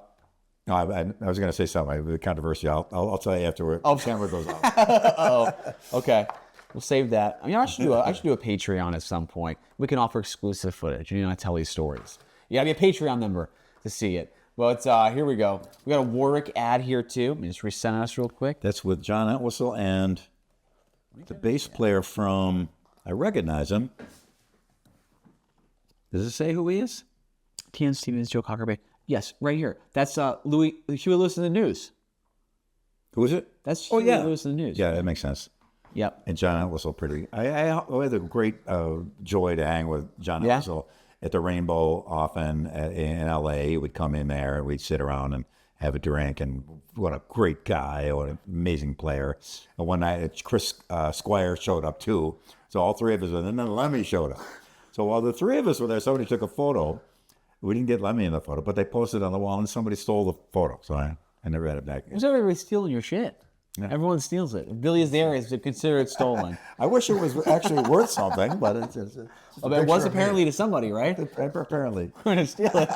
I was going to say something controversial. I'll tell you after camera goes off. Oh, okay. We'll save that. I mean, I should do a Patreon at some point. We can offer exclusive footage. I tell these stories. You gotta be a Patreon member to see it. But here we go. We got a Warwick ad here too. Let me just resend us real quick. That's with John Entwistle and the bass player from, I recognize him. Does it say who he is? T.N. Stevens, Joe Cockerby. Yes, right here. That's Huey Lewis in the News. Who is it? That's Oh, Huey yeah. Lewis in the News. Yeah, that makes sense. Yep. And John Entwistle, pretty. I had a great joy to hang with John Yeah. Entwistle at the Rainbow often in L.A. He would come in there and we'd sit around and have a drink. And what a great guy, what an amazing player. And one night, Chris Squire showed up too. So all 3 of us, and then Lemmy showed up. So while the 3 of us were there, somebody took a photo. We didn't get Lemmy in the photo, but they posted it on the wall and somebody stole the photo. So I never had it back. Who's everybody stealing your shit? Yeah. Everyone steals it. If Billy is there, it's considered stolen. I wish it was actually worth something, but it's Oh, but it was apparently to somebody, right? apparently. We're gonna steal it.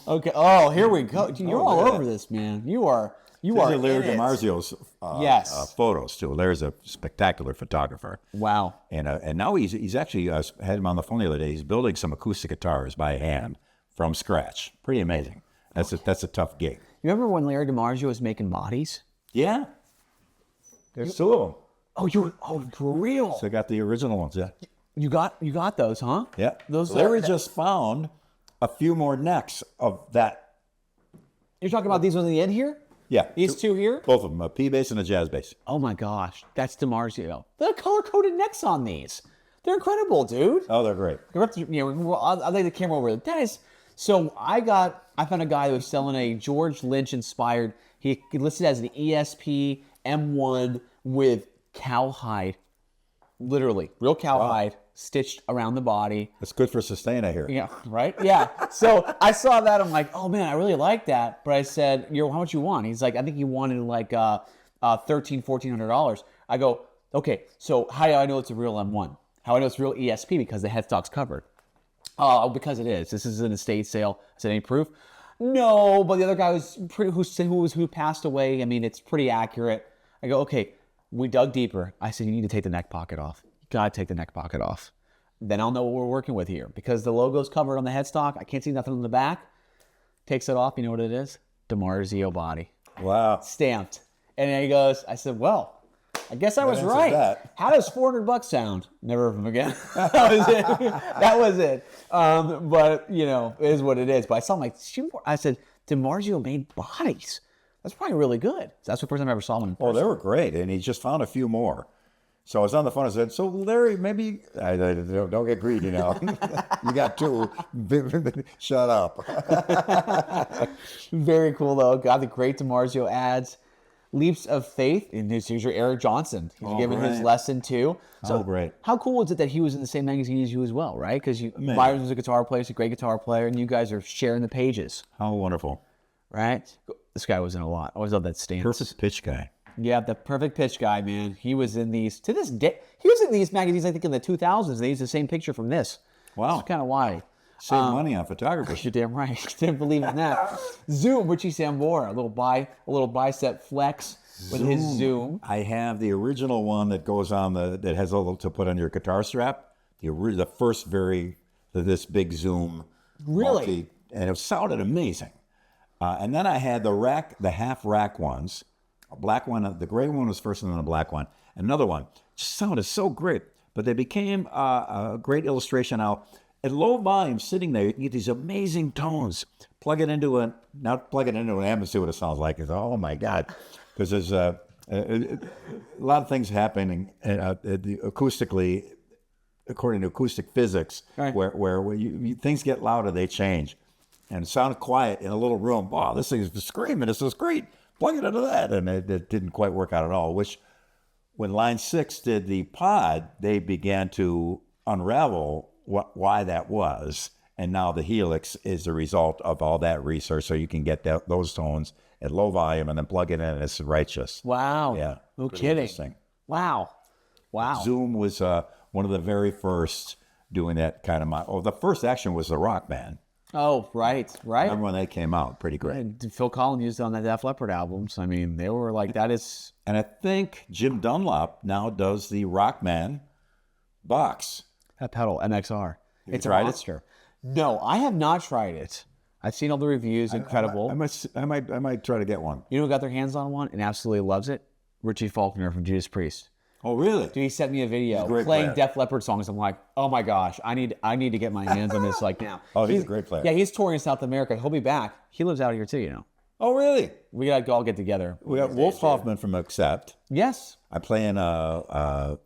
Okay. Oh, here we go. Dude, you're all over this, man. You are. These are Larry DiMarzio's Yes. photos too. Larry's a spectacular photographer, Wow. and now he's actually had him on the phone the other day. He's building some acoustic guitars by hand from scratch. Pretty amazing. That's a tough gig. You remember when Larry DiMarzio was making bodies? Yeah, there's 2 of them. For real? So I got the original ones. Yeah, You got those, huh? yeah. Those. Larry just found a few more necks of that. You're talking about these ones in the end here? Yeah, These 2 here? both of them, a P bass and a jazz bass. Oh my gosh, that's DiMarzio. The color-coded necks on these. They're incredible, dude. Oh, they're great. I'll lay the camera over. That is. So I found a guy who was selling a George Lynch inspired. He listed as an ESP M1 with cowhide, literally real cowhide stitched around the body. It's good for sustain, I hear. Yeah, right? Yeah. So I saw that. I'm like, oh man, I really like that. But I said, how much you want? He's like, I think he wanted like $1,400. I go, okay, so how do I know it's a real M1? How do I know it's real ESP? Because the headstock's covered. Oh, because it is. This is an estate sale. I said, any proof? No, but the other guy who passed away. I mean, it's pretty accurate. I go, okay. We dug deeper. I said, you need to take the neck pocket off. You gotta take the neck pocket off. then I'll know what we're working with here. Because the logo's covered on the headstock. I can't see nothing on the back. Takes it off. You know what it is? 𝙃𝙬 body. Wow. Stamped. And then he goes, I said, well, I guess I was answers right. that. How does $400 sound? Never heard of him again. That was it. That was it. But, you know, it is what it is. But I saw him like, I said, 𝙃𝙬 made bodies. That's probably really good. That's the first time I ever saw one in person. Oh, they were great. And he just found a few more. So I was on the phone. I said, so Larry, maybe, don't get greedy now. You got 2. Shut up. Very cool, though. Got the great 𝙃𝙗 ads. Leaps of Faith. And here's your Eric Johnson. He's giving his lesson, too. So great. How cool is it that he was in the same magazine as you as well, right? Because Byron was a guitar player, he's a great guitar player, and you guys are sharing the pages. How wonderful. Right? This guy was in a lot. I always love that stance. Perfect pitch guy. Yeah, the perfect pitch guy, man. He was in these, to this day, he was in these magazines, I think, in the 2000s. They used the same picture from this. Wow. It's kind of why. Save money on photographers. You're damn right. Didn't believe in that. Zoom, Richie Sambora, a little bicep flex with his Zoom. I have the original one that goes on that has a little to put on your guitar strap. The first this big Zoom. Really? And it sounded amazing. And then I had the half rack ones. A black one, the gray one was first, and then a black one. Another one just sounded so great, but they became a great illustration. Now, at low volume, sitting there, you can get these amazing tones. Plug it into an amp and see what it sounds like. It's, oh my God, because there's a lot of things happening acoustically, according to acoustic physics, right, where things get louder, they change, and sound quiet in a little room. Wow, this thing is screaming. This is great. Plug it into that, and it didn't quite work out at all. Which, when Line 6 did the pod, they began to unravel why that was, and now the Helix is the result of all that research. So you can get those tones at low volume and then plug it in, and it's righteous. Wow. Yeah. No kidding. Wow. Zoom was one of the very first doing that kind of the first action was the Rock Band. Oh, right. Remember when they came out? Pretty great. And Phil Collins used it on the Def Leppard albums. I mean, they were like, that is... And I think Jim Dunlop now does the Rockman box. That pedal, MXR. It's a tried it? monster. No, I have not tried it. I've seen all the reviews. Incredible. I might try to get one. You know who got their hands on one and absolutely loves it? Richie Faulkner from Judas Priest. Oh, really? Dude, he sent me a video He's a great playing player. Def Leppard songs. I'm like, oh my gosh, I need to get my hands on this like now. Oh, he's a great player. Yeah, he's touring in South America. He'll be back. He lives out here too, you know. Oh, really? We got to all get together. We got Wolf Hoffman from Accept. Yes. I'm playing 4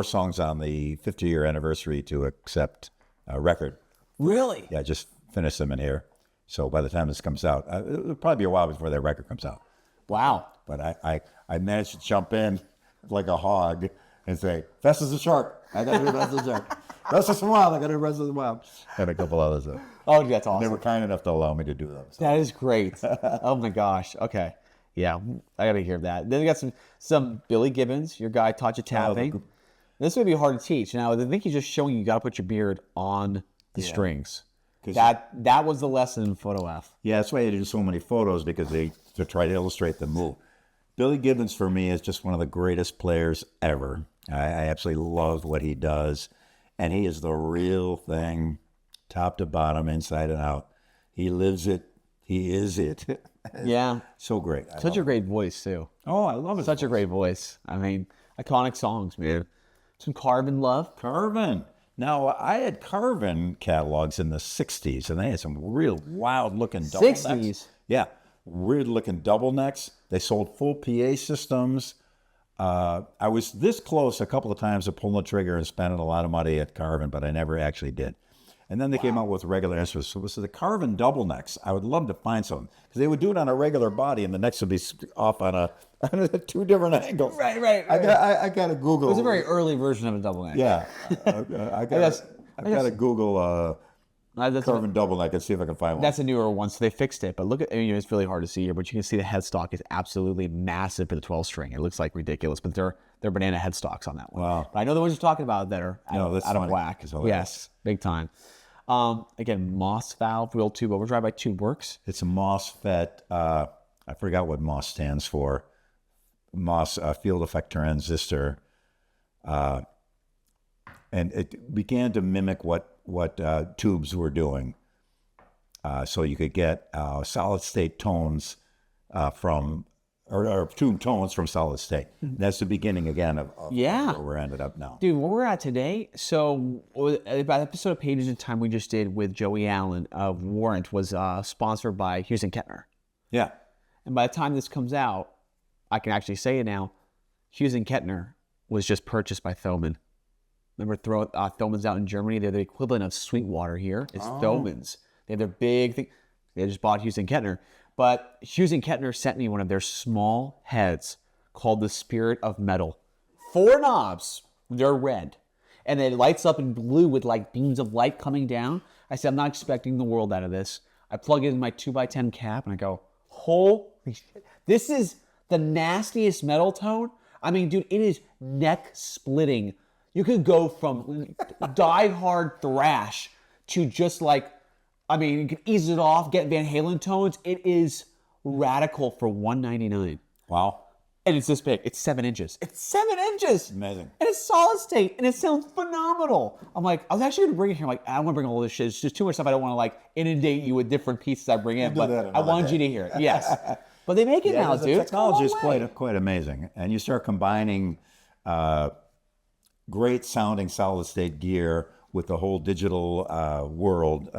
songs on the 50-year anniversary to Accept record. Really? Yeah, just finished them in here. So by the time this comes out, it'll probably be a while before that record comes out. Wow. But I managed to jump in like a hog and say, Fast as a Shark. I got to do Fast as a Shark. Rest of the Wild. I got to do Rest of the Wild. And a couple others. Oh, that's awesome. They were kind enough to allow me to do them. So. That is great. Oh my gosh. Okay. Yeah, I got to hear that. Then we got some Billy Gibbons. Your guy taught you tapping. This may be hard to teach. Now, I think he's just showing you got to put your beard on the strings. That was the lesson in Photo F. Yeah, that's why I do so many photos, because to try to illustrate the move. Billy Gibbons, for me, is just one of the greatest players ever. I absolutely love what he does. And he is the real thing, top to bottom, inside and out. He lives it. He is it. Yeah. So great. Such a great voice, too. Oh, I love it. Such a great voice. I mean, iconic songs, man. Some Carvin love. Carvin. Now, I had Carvin catalogs in the 60s, and they had some real wild-looking double necks. 60s? Yeah, weird-looking double necks. They sold full PA systems. I was this close a couple of times to pulling the trigger and spending a lot of money at Carvin, but I never actually did. And then they came out with regular instruments. So the Carvin double necks, I would love to find some, because they would do it on a regular body, and the necks would be off on 2 different angles. Right. I got to Google. It was a very early version of a double neck. Yeah, I got to Google Carvin double neck and see if I can find one. That's a newer one, so they fixed it. But look at, it's really hard to see here, but you can see the headstock is absolutely massive for the 12 string. It looks like ridiculous, but they're banana headstocks on that one. Wow. But I know the ones you're talking about that are out of whack. Yes, big time. Again, Moss valve, real tube overdrive by Tube Works. It's a MOSFET. I forgot what MOS stands for. MOS field effect transistor. and it began to mimic what tubes were doing. So you could get solid state tones from, or tube tones from solid state. That's the beginning again of Yeah. where we're ended up now. Dude, where we're at today, so about episode of Pages in Time we just did with Joey Allen of Warrant was sponsored by Hughes and Kettner. Yeah. And by the time this comes out, I can actually say it now, Hughes and Kettner was just purchased by Thomann. Remember Thomann's out in Germany? They're the equivalent of Sweetwater here. It's Thomann's. They have their big thing. They just bought Hughes and Kettner. But Hughes and Kettner sent me one of their small heads called the Spirit of Metal. 4 knobs. They're red. And it lights up in blue with like beams of light coming down. I said, I'm not expecting the world out of this. I plug it in my 2x10 cap and I go, holy shit. This is the nastiest metal tone. I mean, dude, it is neck splitting. You could go from die-hard thrash to just like, I mean, you can ease it off, get Van Halen tones. It is radical for $199. Wow. And it's this big. It's 7 inches. It's 7 inches. Amazing. And it's solid state. And it sounds phenomenal. I'm like, I was actually going to bring it here. I'm like, I don't want to bring all this shit. It's just too much stuff. I don't want to like inundate you with different pieces I bring in. We'll do But that I another wanted day. you to hear it. Yes. But they make it now, the dude. technology is It's come a long way. quite amazing. And you start combining great sounding solid state gear with the whole digital world.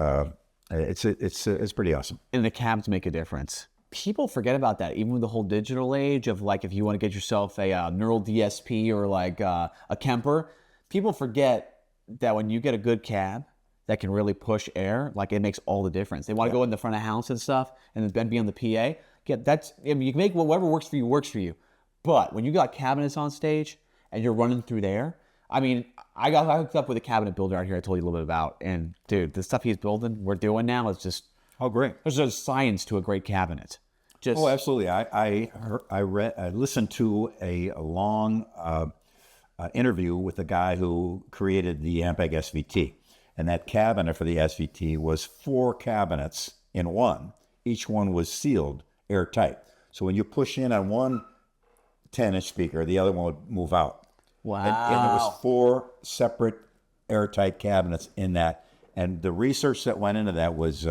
It's pretty awesome. And the cabs make a difference. People forget about that, even with the whole digital age of like if you want to get yourself a neural DSP or like a Kemper, people forget that when you get a good cab that can really push air, like it makes all the difference. They want to go in the front of house and stuff and then be on the PA. That's, I mean, you can make whatever works for you. But when you got cabinets on stage and you're running through there, I mean, I got hooked up with a cabinet builder out here I told you a little bit about. And dude, the stuff he's building, we're doing now is just, Oh, great. there's a science to a great cabinet. Just, Oh, absolutely. I listened to a long interview with the guy who created the Ampeg SVT. And that cabinet for the SVT was 4 cabinets in one. Each one was sealed airtight. So when you push in on one 10-inch speaker, the other one would move out. wow. And it was 4 separate airtight cabinets in that. And the research that went into that was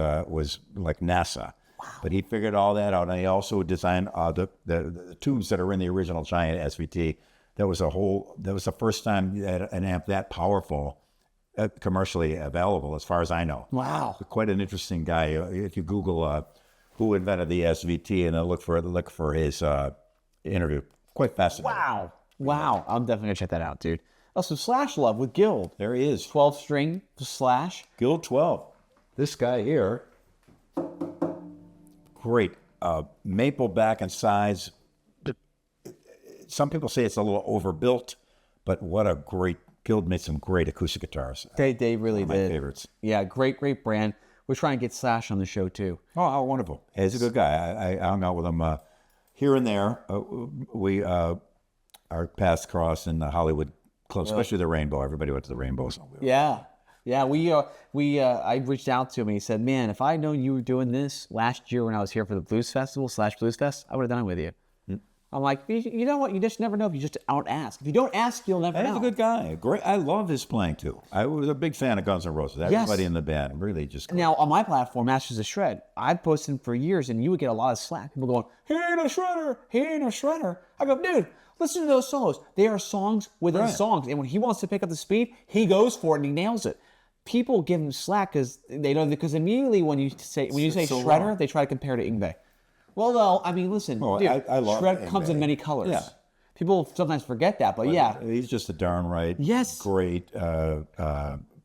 like NASA. Wow. But he figured all that out, and he also designed the tubes that are in the original giant SVT. That was the first time you had an amp that powerful commercially available, as far as I know. Wow. Quite an interesting guy. If you Google who invented the SVT and then look for his interview, quite fascinating. Wow. I'm definitely going to check that out, dude. Also, Slash Love with Guild. There he is. 12-string Slash. Guild 12. This guy here, great. Maple back and sides. Some people say it's a little overbuilt, but what a great, Guild made some great acoustic guitars. They really One of did. my favorites. Yeah, great brand. We're trying to get Slash on the show, too. Oh, how wonderful. Hey, he's a good guy. I hung out with him here and there. Our paths crossed in the Hollywood club, especially the Rainbow. Everybody went to the Rainbow. So Yeah. I reached out to him and he said, man, if I'd known you were doing this last year when I was here for the Blues Festival / Blues Fest, I would have done it with you. I'm like, you know what? You just never know if you just don't ask. If you don't ask, you'll never know. He's a good guy. Great. I love his playing too. I was a big fan of Guns N' Roses. Everybody in the band really just. Now, on my platform, Masters of Shred, I've posted him for years, and you would get a lot of slack. People going, he ain't a shredder. He ain't a shredder. I go, dude, listen to those solos. They are songs within songs. And when he wants to pick up the speed, he goes for it and he nails it. People give him slack because they don't, because immediately when you say so shredder, wrong. they try to compare to Yngwie. Well, no, I mean, listen, Oh, dude, I love shred comes in Yngwie. many colors. Yeah. People sometimes forget that, but yeah. He's just a darn right. Yes. Great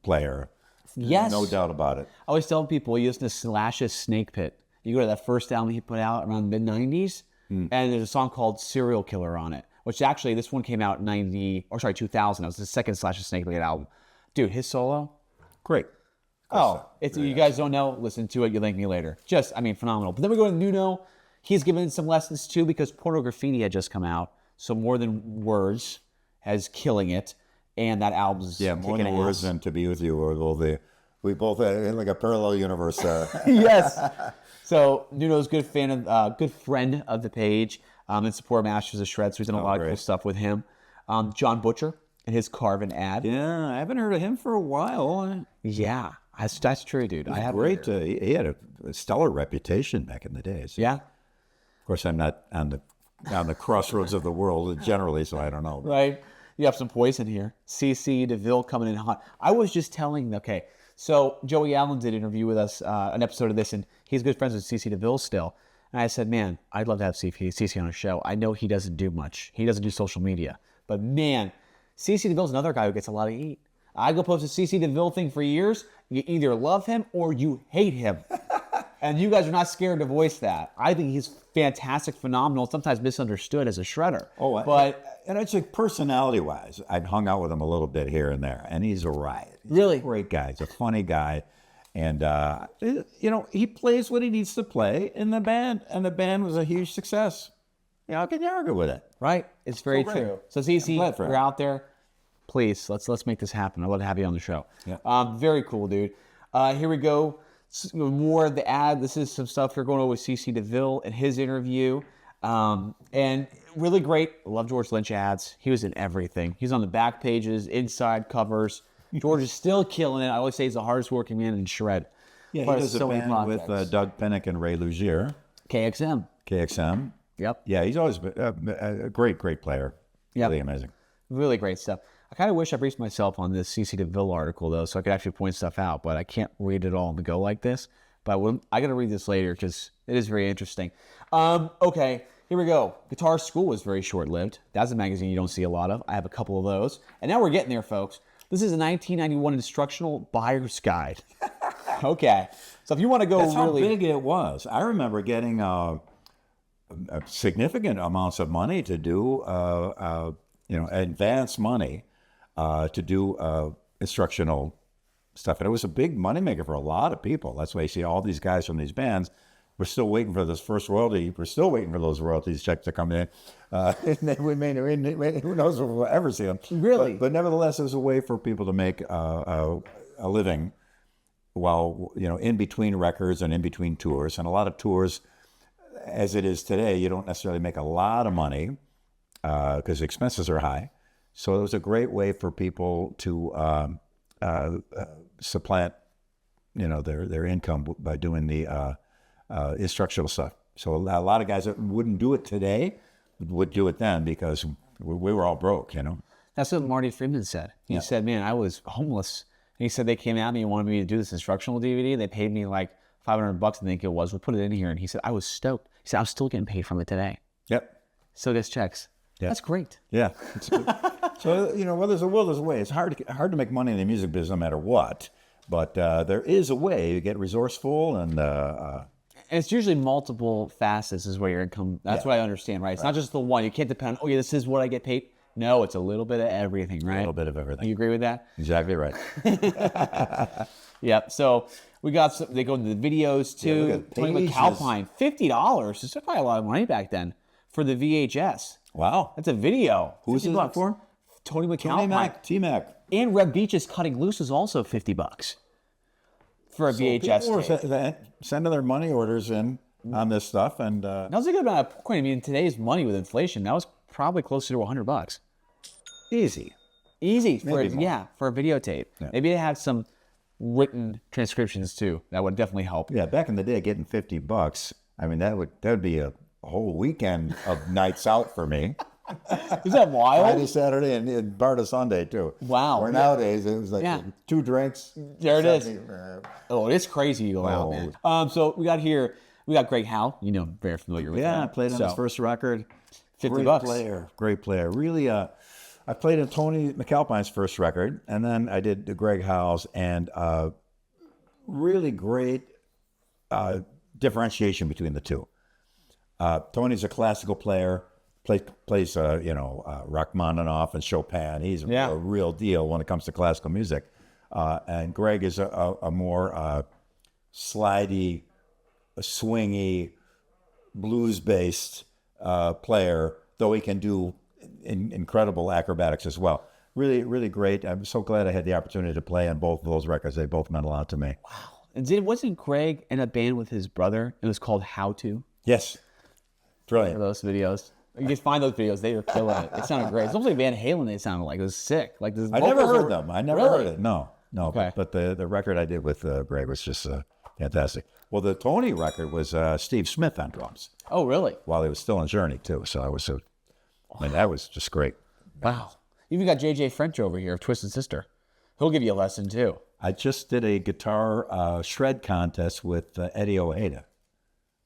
player. Yes. No doubt about it. I always tell people, you listen to Slash's Snake Pit. You go to that first album he put out around the mid-90s, and there's a song called Serial Killer on it, which actually, this one came out in 2000. It was the second Slash's Snake Pit album. Dude, his solo, Great. oh, if you guys don't know, listen to it. You thank me later. Just, I mean, phenomenal. But then we go to Nuno. He's given some lessons too because Porno Graffiti had just come out. So More Than Words has killing it. And that album's More kicking Than Words ass. than To Be With You. We both in like a parallel universe there. Yes. So Nuno's good friend of the page, in support of Masters of Shred. So he's done a lot of cool great. stuff with him. John Butcher, and his Carvin ad. Yeah, I haven't heard of him for a while. Yeah, that's true, dude. I have Great. He had a stellar reputation back in the days. Yeah. Of course, I'm not on the crossroads of the world generally, so I don't know. Right. You have some poison here. CC DeVille coming in hot. I was just telling, okay, so Joey Allen did an interview with us, an episode of this, and he's good friends with CC DeVille still. And I said, man, I'd love to have CC on a show. I know he doesn't do much. He doesn't do social media. But man, CC DeVille's another guy who gets a lot of heat. I go post a CC DeVille thing for years. You either love him or you hate him. And you guys are not scared to voice that. I think he's fantastic, phenomenal, sometimes misunderstood as a shredder. And it's like personality-wise, I've hung out with him a little bit here and there, and he's a riot. He's Really? a great guy. He's a funny guy. And, he plays what he needs to play in the band, and the band was a huge success. How can you argue with it? Right? It's very great. true. So CC, glad for you're him. out there. Please, let's make this happen. I'd love to have you on the show. Yeah. Very cool, dude. Here we go. More of the ad. This is some stuff you're going over with CC DeVille and his interview. And really great. I love George Lynch ads. He was in everything. He's on the back pages, inside covers. George is still killing it. I always say he's the hardest working man in shred. Yeah, Plays he does a so many band with projects. Doug Pennick and Ray Luzier, KXM. KXM. Yep. Yeah, he's always been a great player. Yep. Really amazing. Really great stuff. I kind of wish I briefed myself on this CC DeVille article, though, so I could actually point stuff out, but I can't read it all on the go like this. But I got to read this later because it is very interesting. Okay, here we go. Guitar School was very short-lived. That's a magazine you don't see a lot of. I have a couple of those. And now we're getting there, folks. This is a 1991 instructional buyer's guide. Okay. So if you want to go That's really... how big it was. I remember getting significant amounts of money to do, advance money to do instructional stuff. And it was a big moneymaker for a lot of people. That's why you see all these guys from these bands. We're still waiting for this first royalty. We're still waiting for those royalties checks to come in. Who knows if we'll ever see them. Really? But nevertheless, it was a way for people to make a living while, in between records and in between tours. And a lot of tours, as it is today, you don't necessarily make a lot of money because expenses are high. So it was a great way for people to supplant, their income by doing the instructional stuff. So a lot of guys that wouldn't do it today would do it then because we were all broke, That's what Marty Friedman said. He said, man, I was homeless. And he said they came at me and wanted me to do this instructional DVD. They paid me like $500, I think it was. We put it in here. And he said, I was stoked. He said, I'm still getting paid from it today. Yep. Still gets checks. Yeah. That's great. Yeah. So, well, there's a will, there's a way. It's hard to make money in the music business no matter what. But there is a way. You get resourceful and it's usually multiple facets is where your income, that's what I understand, right? It's not just the one. You can't depend on, this is what I get paid. No, it's a little bit of everything, right? a little bit of everything. You agree with that? Exactly right. Yep. So we got some, they go into the videos too. look at Tony pages. McAlpine, $50. It's probably a lot of money back then for the VHS. Wow. That's a video. Who's $50 it for? Tony McAlpine. T-Mac. And Red Beach's Cutting Loose is also $50 for a VHS People tape. were sending their money orders in on this stuff, and That was a good amount of coin. I mean, today's money with inflation, that was probably closer to $100. easy. Easy for Maybe more. for a videotape. Yeah. Maybe they had some written transcriptions too. That would definitely help. Yeah, back in the day, getting $50, I mean, that would be a whole weekend of nights out for me. Is that wild? Friday, Saturday, and part of Sunday too. Wow. Where nowadays it was like Yeah. 2 drinks. There it is. 70, Oh, it's crazy you go out, man. So we got Greg Howe. Very familiar with Yeah, him. I played on his first record. $50. Great player. Really, I played in Tony McAlpine's first record, and then I did the Greg Howe's, and really great differentiation between the two. Tony's a classical player, plays Rachmaninoff and Chopin. He's a real deal when it comes to classical music. And Greg is a more slidey, swingy, blues-based player, though he can do incredible acrobatics as well. Really, really great. I'm so glad I had the opportunity to play on both of those records. They both meant a lot to me. Wow. And wasn't Greg in a band with his brother? It was called How To. Yes. For Brilliant. those videos. You just find those videos; they were killing it. It sounded great. It's almost like Van Halen. They sounded like it was sick. Like this. I never heard them. I never Really? heard it. No. Okay. But the record I did with Greg was just fantastic. Well, the Tony record was Steve Smith on drums Oh, really? while he was still in Journey too. So that was just great. Wow. You even got JJ French over here of Twisted Sister. He'll give you a lesson too. I just did a guitar shred contest with Eddie Ojeda,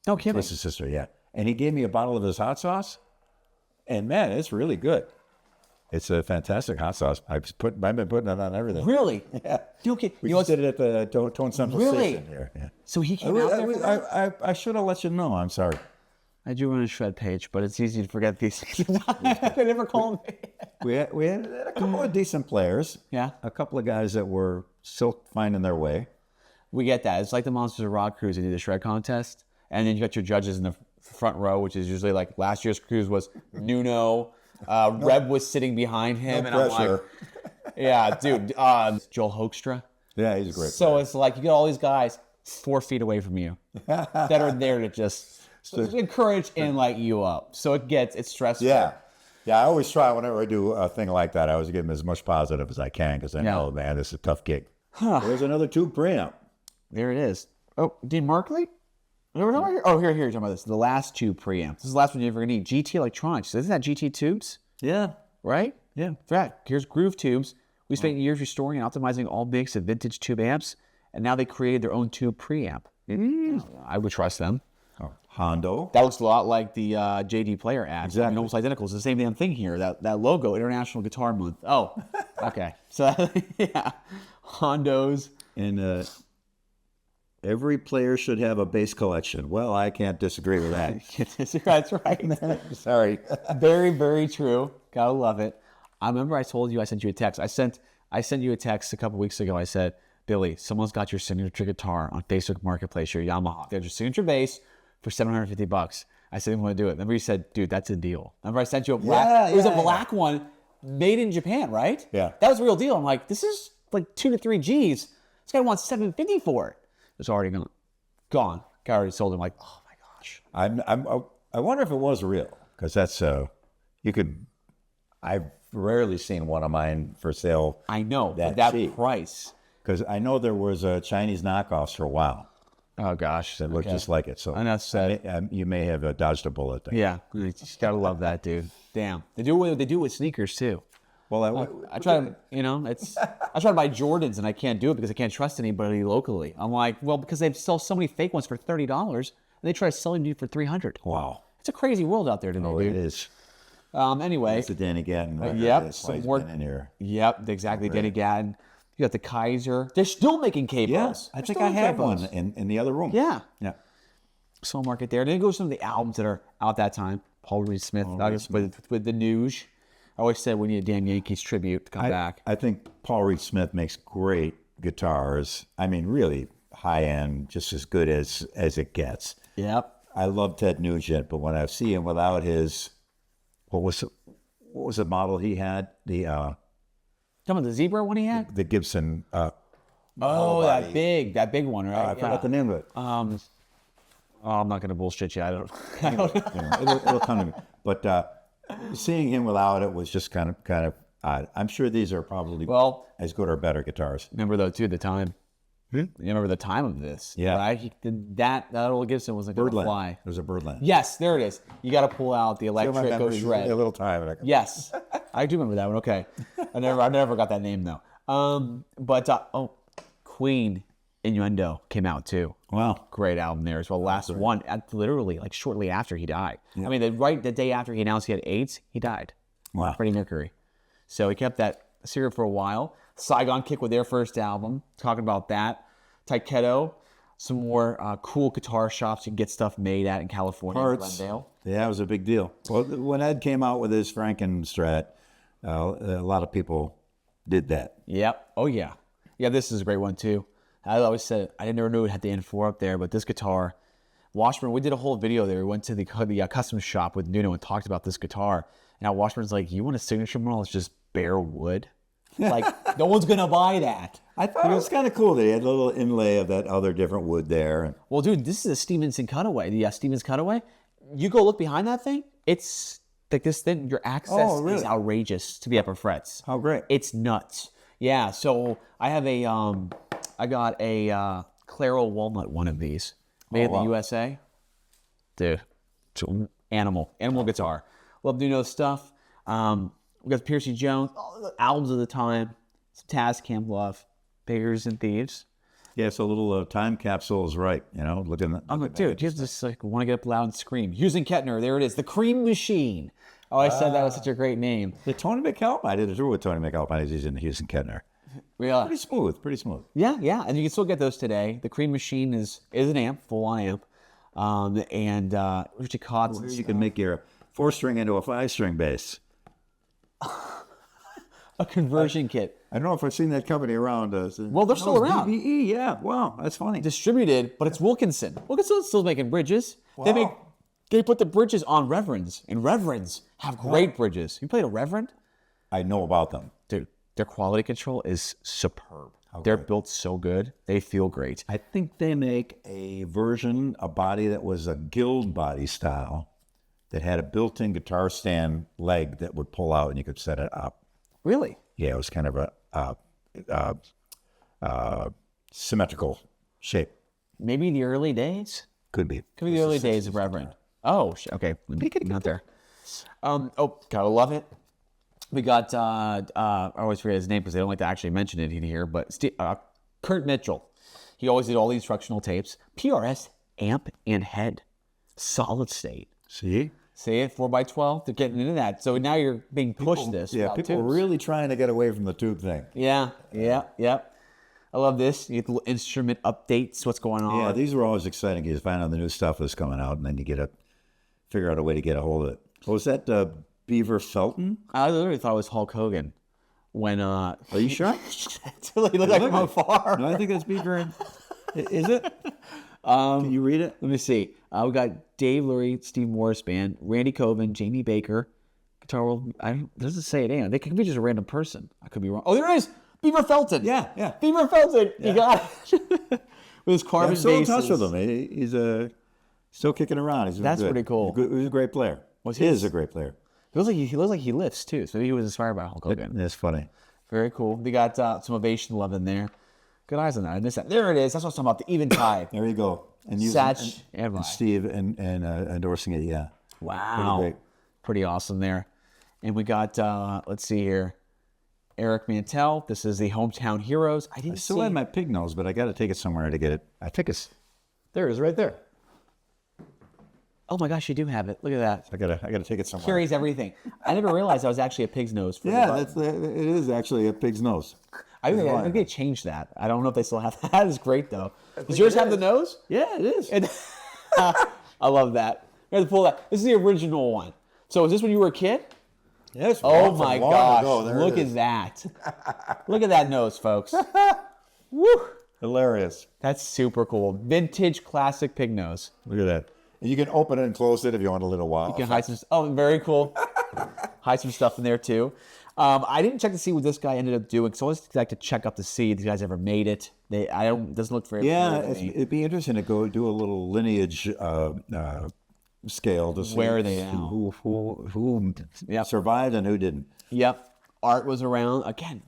No kidding. Twisted Sister, yeah. And he gave me a bottle of his hot sauce. And man, it's really good. It's a fantastic hot sauce. I've been putting it on everything. Really? Yeah. Okay. We You know just did it at the Tone Central Really? Station here. Yeah. So he came out there for that? I should have let you know. I'm sorry. I do run a shred page, but it's easy to forget these things. They never call me. We had a couple of decent players. Yeah. A couple of guys that were still finding their way. We get that. It's like the Monsters of Rock cruise. They do the shred contest, and then you got your judges in the front row, which is usually like last year's cruise was Nuno. Reb was sitting behind him, No and I'm pressure. like, yeah, dude. 𝙃𝙬 𝙃𝙬. Yeah, he's a great So player. it's like you get all these guys 4 feet away from you that are there to just encourage and light you up. So it's stressful. Yeah. Yeah, I always try whenever I do a thing like that, I always give them as much positive as I can because I know, man, this is a tough gig. There's another tube preamp. There it is. Oh, Dean Markley? Oh, here, you're talking about this. The last tube preamp. This is the last one you're ever going to need. GT Electronics. Isn't that GT tubes? Yeah. Right? Yeah. Right. Here's Groove Tubes. We spent years restoring and optimizing all mix of vintage tube amps, and now they created their own tube preamp. I would trust them. Oh, Hondo. That looks a lot like the JD Player ad. Exactly. I mean, almost identical. It's the same damn thing here. That logo, International Guitar Month. Oh, okay. So, yeah. Hondos. And every player should have a bass collection. Well, I can't disagree with that. That's right. Sorry. Very, very true. Gotta love it. I remember I told you I sent you a text. I sent you a text a couple weeks ago. I said, Billy, someone's got your signature guitar on Facebook Marketplace, your Yamaha. They have your signature bass for $750. I said, I want to do it. Remember you said, dude, that's a deal. Remember I sent you a black, it was a black one made in Japan, right? Yeah. That was a real deal. I'm like, this is like 2 to 3 G's. This guy wants $750 for it. It's already gone. Guy already sold it. I'm like, oh my gosh. I wonder if it was real because that's I've rarely seen one of mine for sale. I know, that for that cheap. price. Because I know there was Chinese knockoffs for a while Oh gosh. that looked just like it. So And that's sad. you may have dodged a bullet there. Yeah, you just gotta love that, dude. Damn, they do it with sneakers too. Well, I try to, I try to buy Jordans and I can't do it because I can't trust anybody locally. I'm like, well, because they sell so many fake ones for $30 and they try to sell them to you for $300. wow. It's a crazy world out there today, Oh, dude. it is. Anyway, It's a Danny Gatton record. yep, That's some why he's more- been in here. yep, exactly. Danny Gatton. You got the Kaiser. They're still making capos. Yes, I They're think still I have making one capos. in the other room. Yeah. Yeah. Soul market there. Then go some of the albums that are out that time. Paul Reed Smith, with the Nuge. I always said we need a damn Yankees tribute to come back. I think Paul Reed Smith makes great guitars. I mean, really high end, just as good as it gets. Yep. I love Ted Nugent, but when I see him without his, what was the model he had? The Talking about the Zebra one he had? the Gibson. Oh, that big one, right? I forgot the name of it. Oh, I'm not gonna bullshit you. I don't. It'll come to me. But seeing him without it was just kind of odd. I'm sure these are probably as good or better guitars. Remember though too the time. You remember the time of this? Yeah. Right. That old Gibson wasn't gonna Birdland. fly. There's a Birdland. Yes, there it is. You got to pull out the Still my electric go memory, shred. A little time. Yes, I do remember that one. Okay, I never got that name though. But Queen Innuendo came out too. Wow. Great album there as well. Last one, literally like shortly after he died. I mean, the day after he announced he had AIDS, he died. Wow. Freddie Mercury. So he kept that secret for a while. Saigon Kick with their first album, talking about that. Taiketo, some more cool guitar shops you can get stuff made at in California, Parts. Glendale. Yeah, it was a big deal. Well, when Ed came out with his Frankenstrat, a lot of people did that. Yep. Oh yeah. Yeah, this is a great one too. I always said I never knew it had the N4 up there, but this guitar, Washburn. We did a whole video there. We went to the custom shop with Nuno and talked about this guitar. Now Washburn's like, "You want a signature model? It's just bare wood. Like no one's gonna buy that." I thought it was kind of cool that he had a little inlay of that other different wood there. Well, dude, this is a Stevenson Cutaway. The Stevens Cutaway. You go look behind that thing. It's like this thing, your access Oh, really? is outrageous to the upper frets. How great. It's nuts. Yeah, so I have I got a Claro Walnut one of these. Made in the USA. Dude, animal guitar. Love Nuno's stuff. We got Piercy Jones, all the albums of the time. Some Tascam love. Beggars and Thieves. Yeah, so a little time capsule is right, you know, looking at I'm like, dude, you just like want to get up loud and scream. Hughes and Kettner, there it is. The Cream Machine. Oh, I said that was such a great name. the Tony McAlpine. I did a tour with Tony McAlpine. He's in Hughes and Kettner. Yeah. Pretty smooth, pretty smooth. Yeah, yeah, and you can still get those today. The Cream Machine is an amp, full-on amp. Richie Cott's. You can make your 4-string into a 5-string bass. A conversion kit. I don't know if I've seen that company around. Well, they're still around. BBE, yeah. Wow, that's funny. Distributed, but it's Wilkinson. Wilkinson's still making bridges. Wow. They put the bridges on Reverends, and Reverends have great bridges. You played a Reverend? I know about them. Dude, their quality control is superb. They're built so good. They feel great. I think they make a version, a body that was a guild body style that had a built-in guitar stand leg that would pull out and you could set it up. Really? Yeah, it was kind of a symmetrical shape. Maybe the early days? Could be. Could be the early days of Reverend. Oh, okay. Let me get out there. Gotta love it. We got, I always forget his name because they don't like to actually mention it in here, but Kurt Mitchell. He always did all the instructional tapes. PRS amp and head. Solid state. See? See it? 4x12? They're getting into that. So now you're being pushed this. Yeah, without people are tubes. really trying to get away from the tube thing. Yeah. I love this. You get little instrument updates, what's going on. Yeah, these are always exciting. You just find out the new stuff that's coming out, and then you figure out a way to get a hold of it. What was that, Beaver Felton? I literally thought it was Hulk Hogan when Are you sure? until he looked like from afar. No, I think that's Beaver. Is it? Can you read it? Let me see. We got Dave Lurie, Steve Morris Band, Randy Coven, Jamie Baker, Guitar World. It doesn't say it in. They could be just a random person. I could be wrong. Oh, there it is. Beaver Felton. Yeah. Beaver Felton. Yeah. You got it. With his carbon I'm still in basses. touch with him. He's still kicking around. That's good. pretty cool. He's a great player. Was he? Is a great player. He looks like he lifts too. So he was inspired by Hulk Hogan. That's funny. Very cool. They got some Ovation love in there. Good eyes on that. There it is. That's what I'm talking about. The Eventide. There you go. And Satch and Steve and endorsing it. Yeah. Wow. Pretty great. Pretty awesome there. And we got, let's see here, Eric Mantell. This is the Hometown Heroes. I didn't Still see had my pig nose, but I got to take it somewhere to get it. I think it's There it is, right there. Oh my gosh, you do have it. Look at that. I gotta take it somewhere. Carries everything. I never realized that was actually a pig's nose. For Yeah, it is actually a pig's nose. I'm going to change that. I don't know if they still have that. That is great, though. Does yours have the nose? Yeah, it is. I love that. You have to pull that. This is the original one. So is this when you were a kid? Yes. Oh my gosh. Look at at that. Look at that nose, folks. Woo. Hilarious. That's super cool. Vintage classic pig nose. Look at that. And you can open it and close it if you want a little while. You can hide some. Oh, very cool. Hide some stuff in there too. I didn't check to see what this guy ended up doing, so I always like to check up to see if these guys ever made it. It doesn't look very. Yeah, familiar to me. it'd be interesting to go do a little lineage scale to see Where are they now? who survived and who didn't. Yep. Art was around again.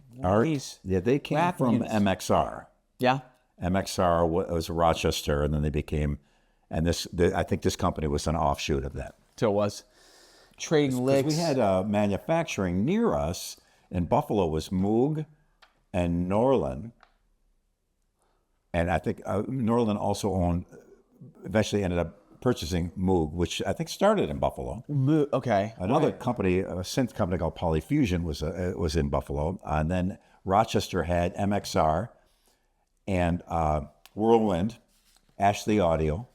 Yeah, they came rap from units. MXR. Yeah. MXR was Rochester, and then they became, and I think this company was an offshoot of that. So it was trading licks. We had manufacturing near us in Buffalo was Moog and Norlin, and I think Norlin also eventually ended up purchasing Moog, which I think started in Buffalo. Okay. Another company, a synth company called Polyfusion, was in Buffalo, and then Rochester had MXR and Whirlwind, Ashley Audio,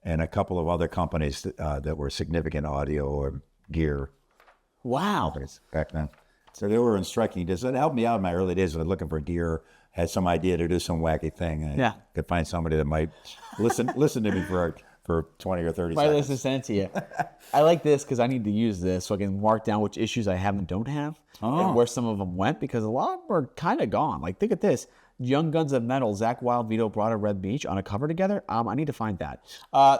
and a couple of other companies that were significant audio or gear Wow. companies back then. So they were in striking distance. It helped me out in my early days when I was looking for gear, had some idea to do some wacky thing. And Yeah. I could find somebody that might listen to me for 20 or 30 Might seconds. listen sent to you. I like this because I need to use this so I can mark down which issues I have and don't have and where some of them went because a lot of them are kind of gone. Like, think of this. Young Guns of Metal, Zakk Wylde, Vito, Bratta, Red Beach on a cover together. I need to find that.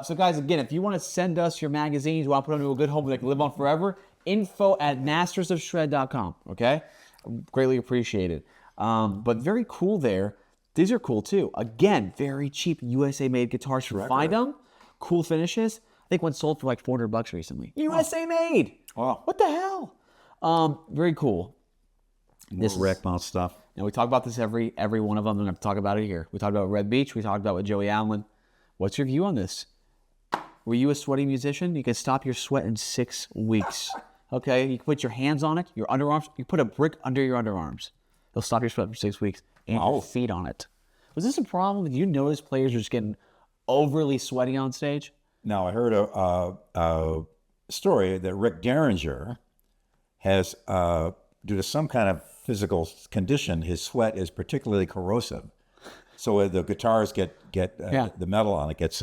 So guys, again, if you want to send us your magazines, you want to put them into a good home that can live on forever, info@mastersofshred.com. Okay, greatly appreciated. But very cool there. These are cool too. Again, very cheap USA made guitars. You find them, cool finishes. I think one sold for like $400 recently. USA made. Wow. What the hell? Very cool. This rack mount stuff. Now we talk about this every one of them. I'm going to talk about it here. We talked about Red Beach. We talked about with Joey Allen. What's your view on this? Were you a sweaty musician? You can stop your sweat in 6 weeks. Okay, you can put your hands on it, your underarms. You put a brick under your underarms. It'll stop your sweat for 6 weeks. And your feet on it. Was this a problem? Did you notice players are just getting overly sweaty on stage? Now, I heard a story that Rick Derringer has, due to some kind of physical condition, his sweat is particularly corrosive. So the guitars get the metal on it gets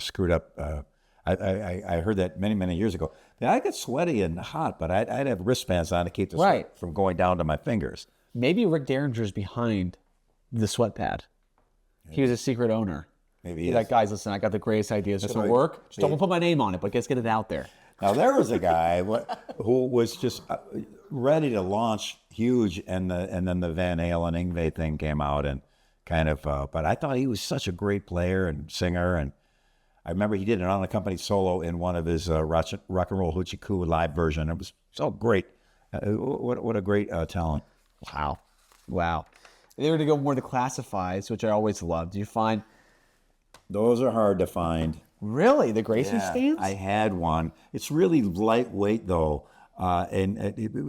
screwed up. I heard that many years ago. Now, I get sweaty and hot, but I'd have wristbands on to keep the sweat from going down to my fingers. Maybe Rick Derringer's behind the sweat pad. He was a secret owner. Maybe He's like, guys, listen, I got the greatest ideas. This will right. work. Just don't put my name on it, but let's get it out there. Now, there was a guy who was just ready to launch huge, and then the Van Halen Yngwie thing came out, and kind of, but I thought he was such a great player and singer, and I remember he did an unaccompanied solo in one of his Rock and Roll Hoochie Coo live version. It was so great. What a great talent. Wow. If they were to go more to classifieds, which I always loved, do you find... Those are hard to find. Really? The Gracie stands? I had one. It's really lightweight, though, and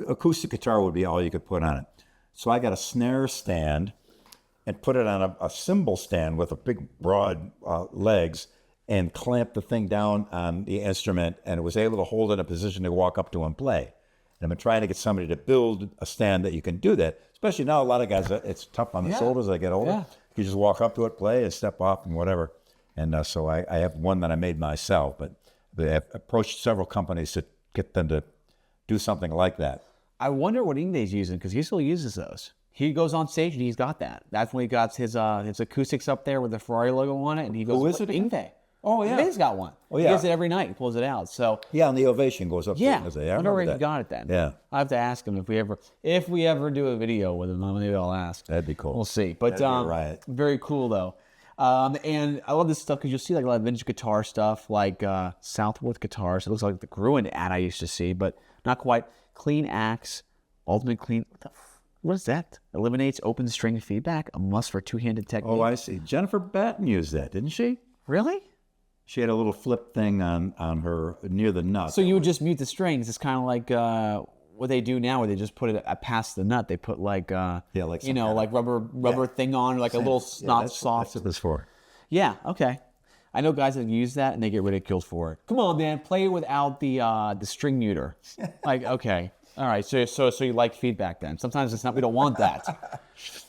acoustic guitar would be all you could put on it. So I got a snare stand and put it on a cymbal stand with a big, broad legs and clamped the thing down on the instrument, and it was able to hold it in a position to walk up to and play. And I've been trying to get somebody to build a stand that you can do that, especially now a lot of guys, it's tough on the shoulders as they get older. You just walk up to it, play, and step off and whatever. And so I have one that I made myself, but I've approached several companies to get them to do something like that. I wonder what Yngwie's using, because he still uses those. He goes on stage and he's got that. That's when he got his acoustics up there with the Ferrari logo on it, and he goes, Who is it? Yngwie. Oh, yeah. Yngwie's got one. Oh, yeah. He does it every night. He pulls it out. So yeah, and the ovation goes up. yeah, I wonder where he got it then. Yeah. I have to ask him if we ever do a video with him. Maybe I'll ask. That'd be cool. We'll see. But That'd be right. Very cool though. And I love this stuff because you'll see like a lot of vintage guitar stuff, like Southworth guitars. It looks like the Gruen ad I used to see, but not quite. Clean Axe, Ultimate Clean. What is that? Eliminates open string feedback. A must for two-handed technique. Oh, I see. Jennifer Batten used that, didn't she? Really? She had a little flip thing on her near the nut. So you would just mute the strings. It's kind of like what they do now, where they just put it past the nut. They put like like you know, like rubber thing on, like a little not soft. That's what this for. Yeah. Okay. I know guys that use that and they get ridiculed for it. Come on, man, play without the string muter. Like, okay, all right. So you like feedback then? Sometimes it's not. We don't want that.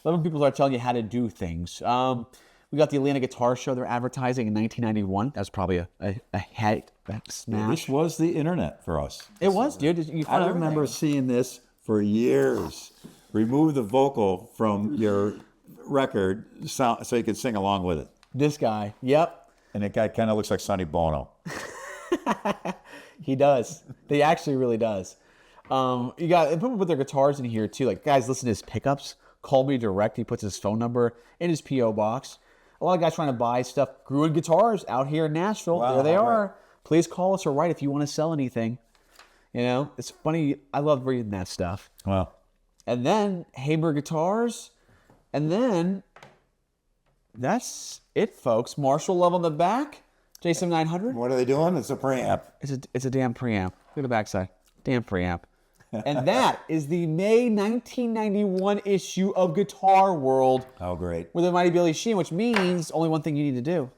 Other people are telling you how to do things. We got the Atlanta Guitar Show. They're advertising in 1991. That's probably a hit smash. This was the internet for us. It was, dude. I remember seeing this for years. Remove the vocal from your record so you could sing along with it. This guy. Yep. And that guy kind of looks like Sonny Bono. He does. He actually really does. You got people put their guitars in here too. Like, guys, listen to his pickups. Call me direct. He puts his phone number in his P.O. box. A lot of guys trying to buy stuff. Gruen Guitars out here in Nashville. Wow, there they are. right. Please call us or write if you want to sell anything. You know, it's funny. I love reading that stuff. Well, And then Haber Guitars. And then that's it, folks. Marshall Love on the back. JSM 900. what are they doing? It's a preamp. It's a damn preamp. Look at the backside. Damn preamp. And that is the May 1991 issue of Guitar World Oh, great. with the mighty Billy Sheehan, which means only one thing you need to do.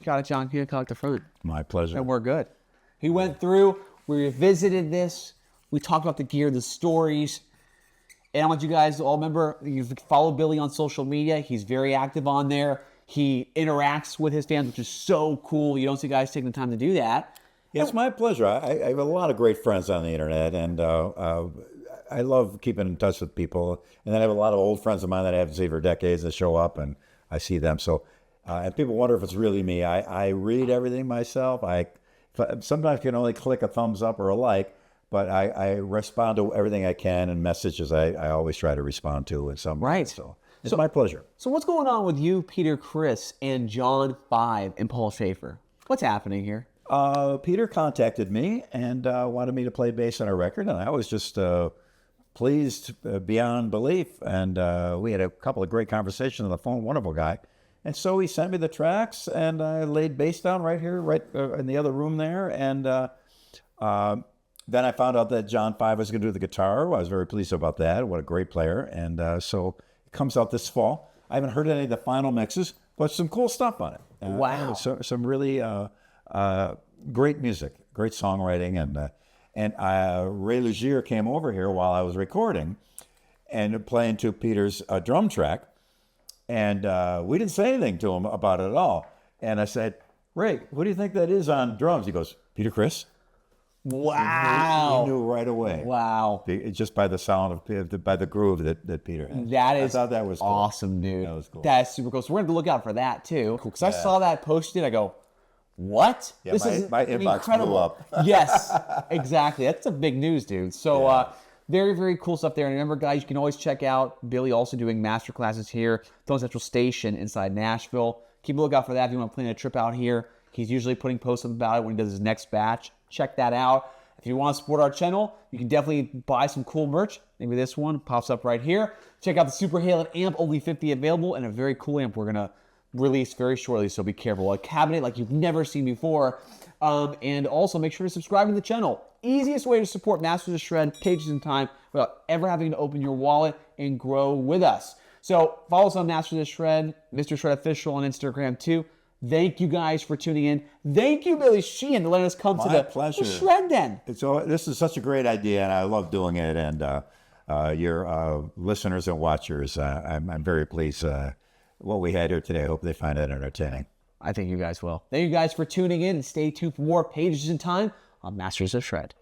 You got it, John. You collect the fruit. My pleasure. And we're good. He went through, we revisited this, we talked about the gear, the stories. And I want you guys to all remember, you follow Billy on social media. He's very active on there. He interacts with his fans, which is so cool. You don't see guys taking the time to do that. Yeah, it's my pleasure. I have a lot of great friends on the internet, and I love keeping in touch with people. And then I have a lot of old friends of mine that I haven't seen for decades that show up and I see them. So, and people wonder if it's really me. I read everything myself. I sometimes can only click a thumbs up or a like, but I respond to everything I can, and messages I always try to respond to in some way. Right. So it's my pleasure. So what's going on with you, Peter Criss, and John 5 and Paul Schaefer? What's happening here? Peter contacted me and wanted me to play bass on a record, and I was just pleased beyond belief. And we had a couple of great conversations on the phone, wonderful guy. And so he sent me the tracks, and I laid bass down right here, in the other room there. And then I found out that John 5 was going to do the guitar. I was very pleased about that. What a great player. And so it comes out this fall. I haven't heard any of the final mixes, but some cool stuff on it. Wow. Some really great music, great songwriting. And Ray Luzier came over here while I was recording and playing to Peter's drum track. And we didn't say anything to him about it at all. And I said, Ray, what do you think that is on drums? He goes, Peter Criss. Wow. He knew right away. Wow. Just by the sound by the groove that Peter had. I thought that was cool. awesome, dude. That was cool. That's super cool. So we're going to look out for that too. Because I saw that posted. I go, what? Yeah, my inbox incredible. blew up. Yes, exactly. That's a big news, dude. So very, very cool stuff there. And remember, guys, you can always check out Billy also doing master classes here, Tone Central Station inside Nashville. Keep a lookout for that if you want to plan a trip out here. He's usually putting posts about it when he does his next batch. Check that out. If you want to support our channel, you can definitely buy some cool merch. Maybe this one pops up right here. Check out the Super Halen amp, only 50 available, and a very cool amp we're going to release very shortly, so be careful. A cabinet like you've never seen before. And also make sure to subscribe to the channel. Easiest way to support Masters of Shred, Pages in Time, without ever having to open your wallet and grow with us. So follow us on Masters of Shred, Mr. Shred Official on Instagram too. Thank you guys for tuning in. Thank you, Billy Sheehan, to letting us come to the Shred Den. This is such a great idea, and I love doing it. And your listeners and watchers, I'm very pleased what we had here today. I hope they find it entertaining. I think you guys will. Thank you guys for tuning in, and stay tuned for more Pages in Time on Masters of Shred.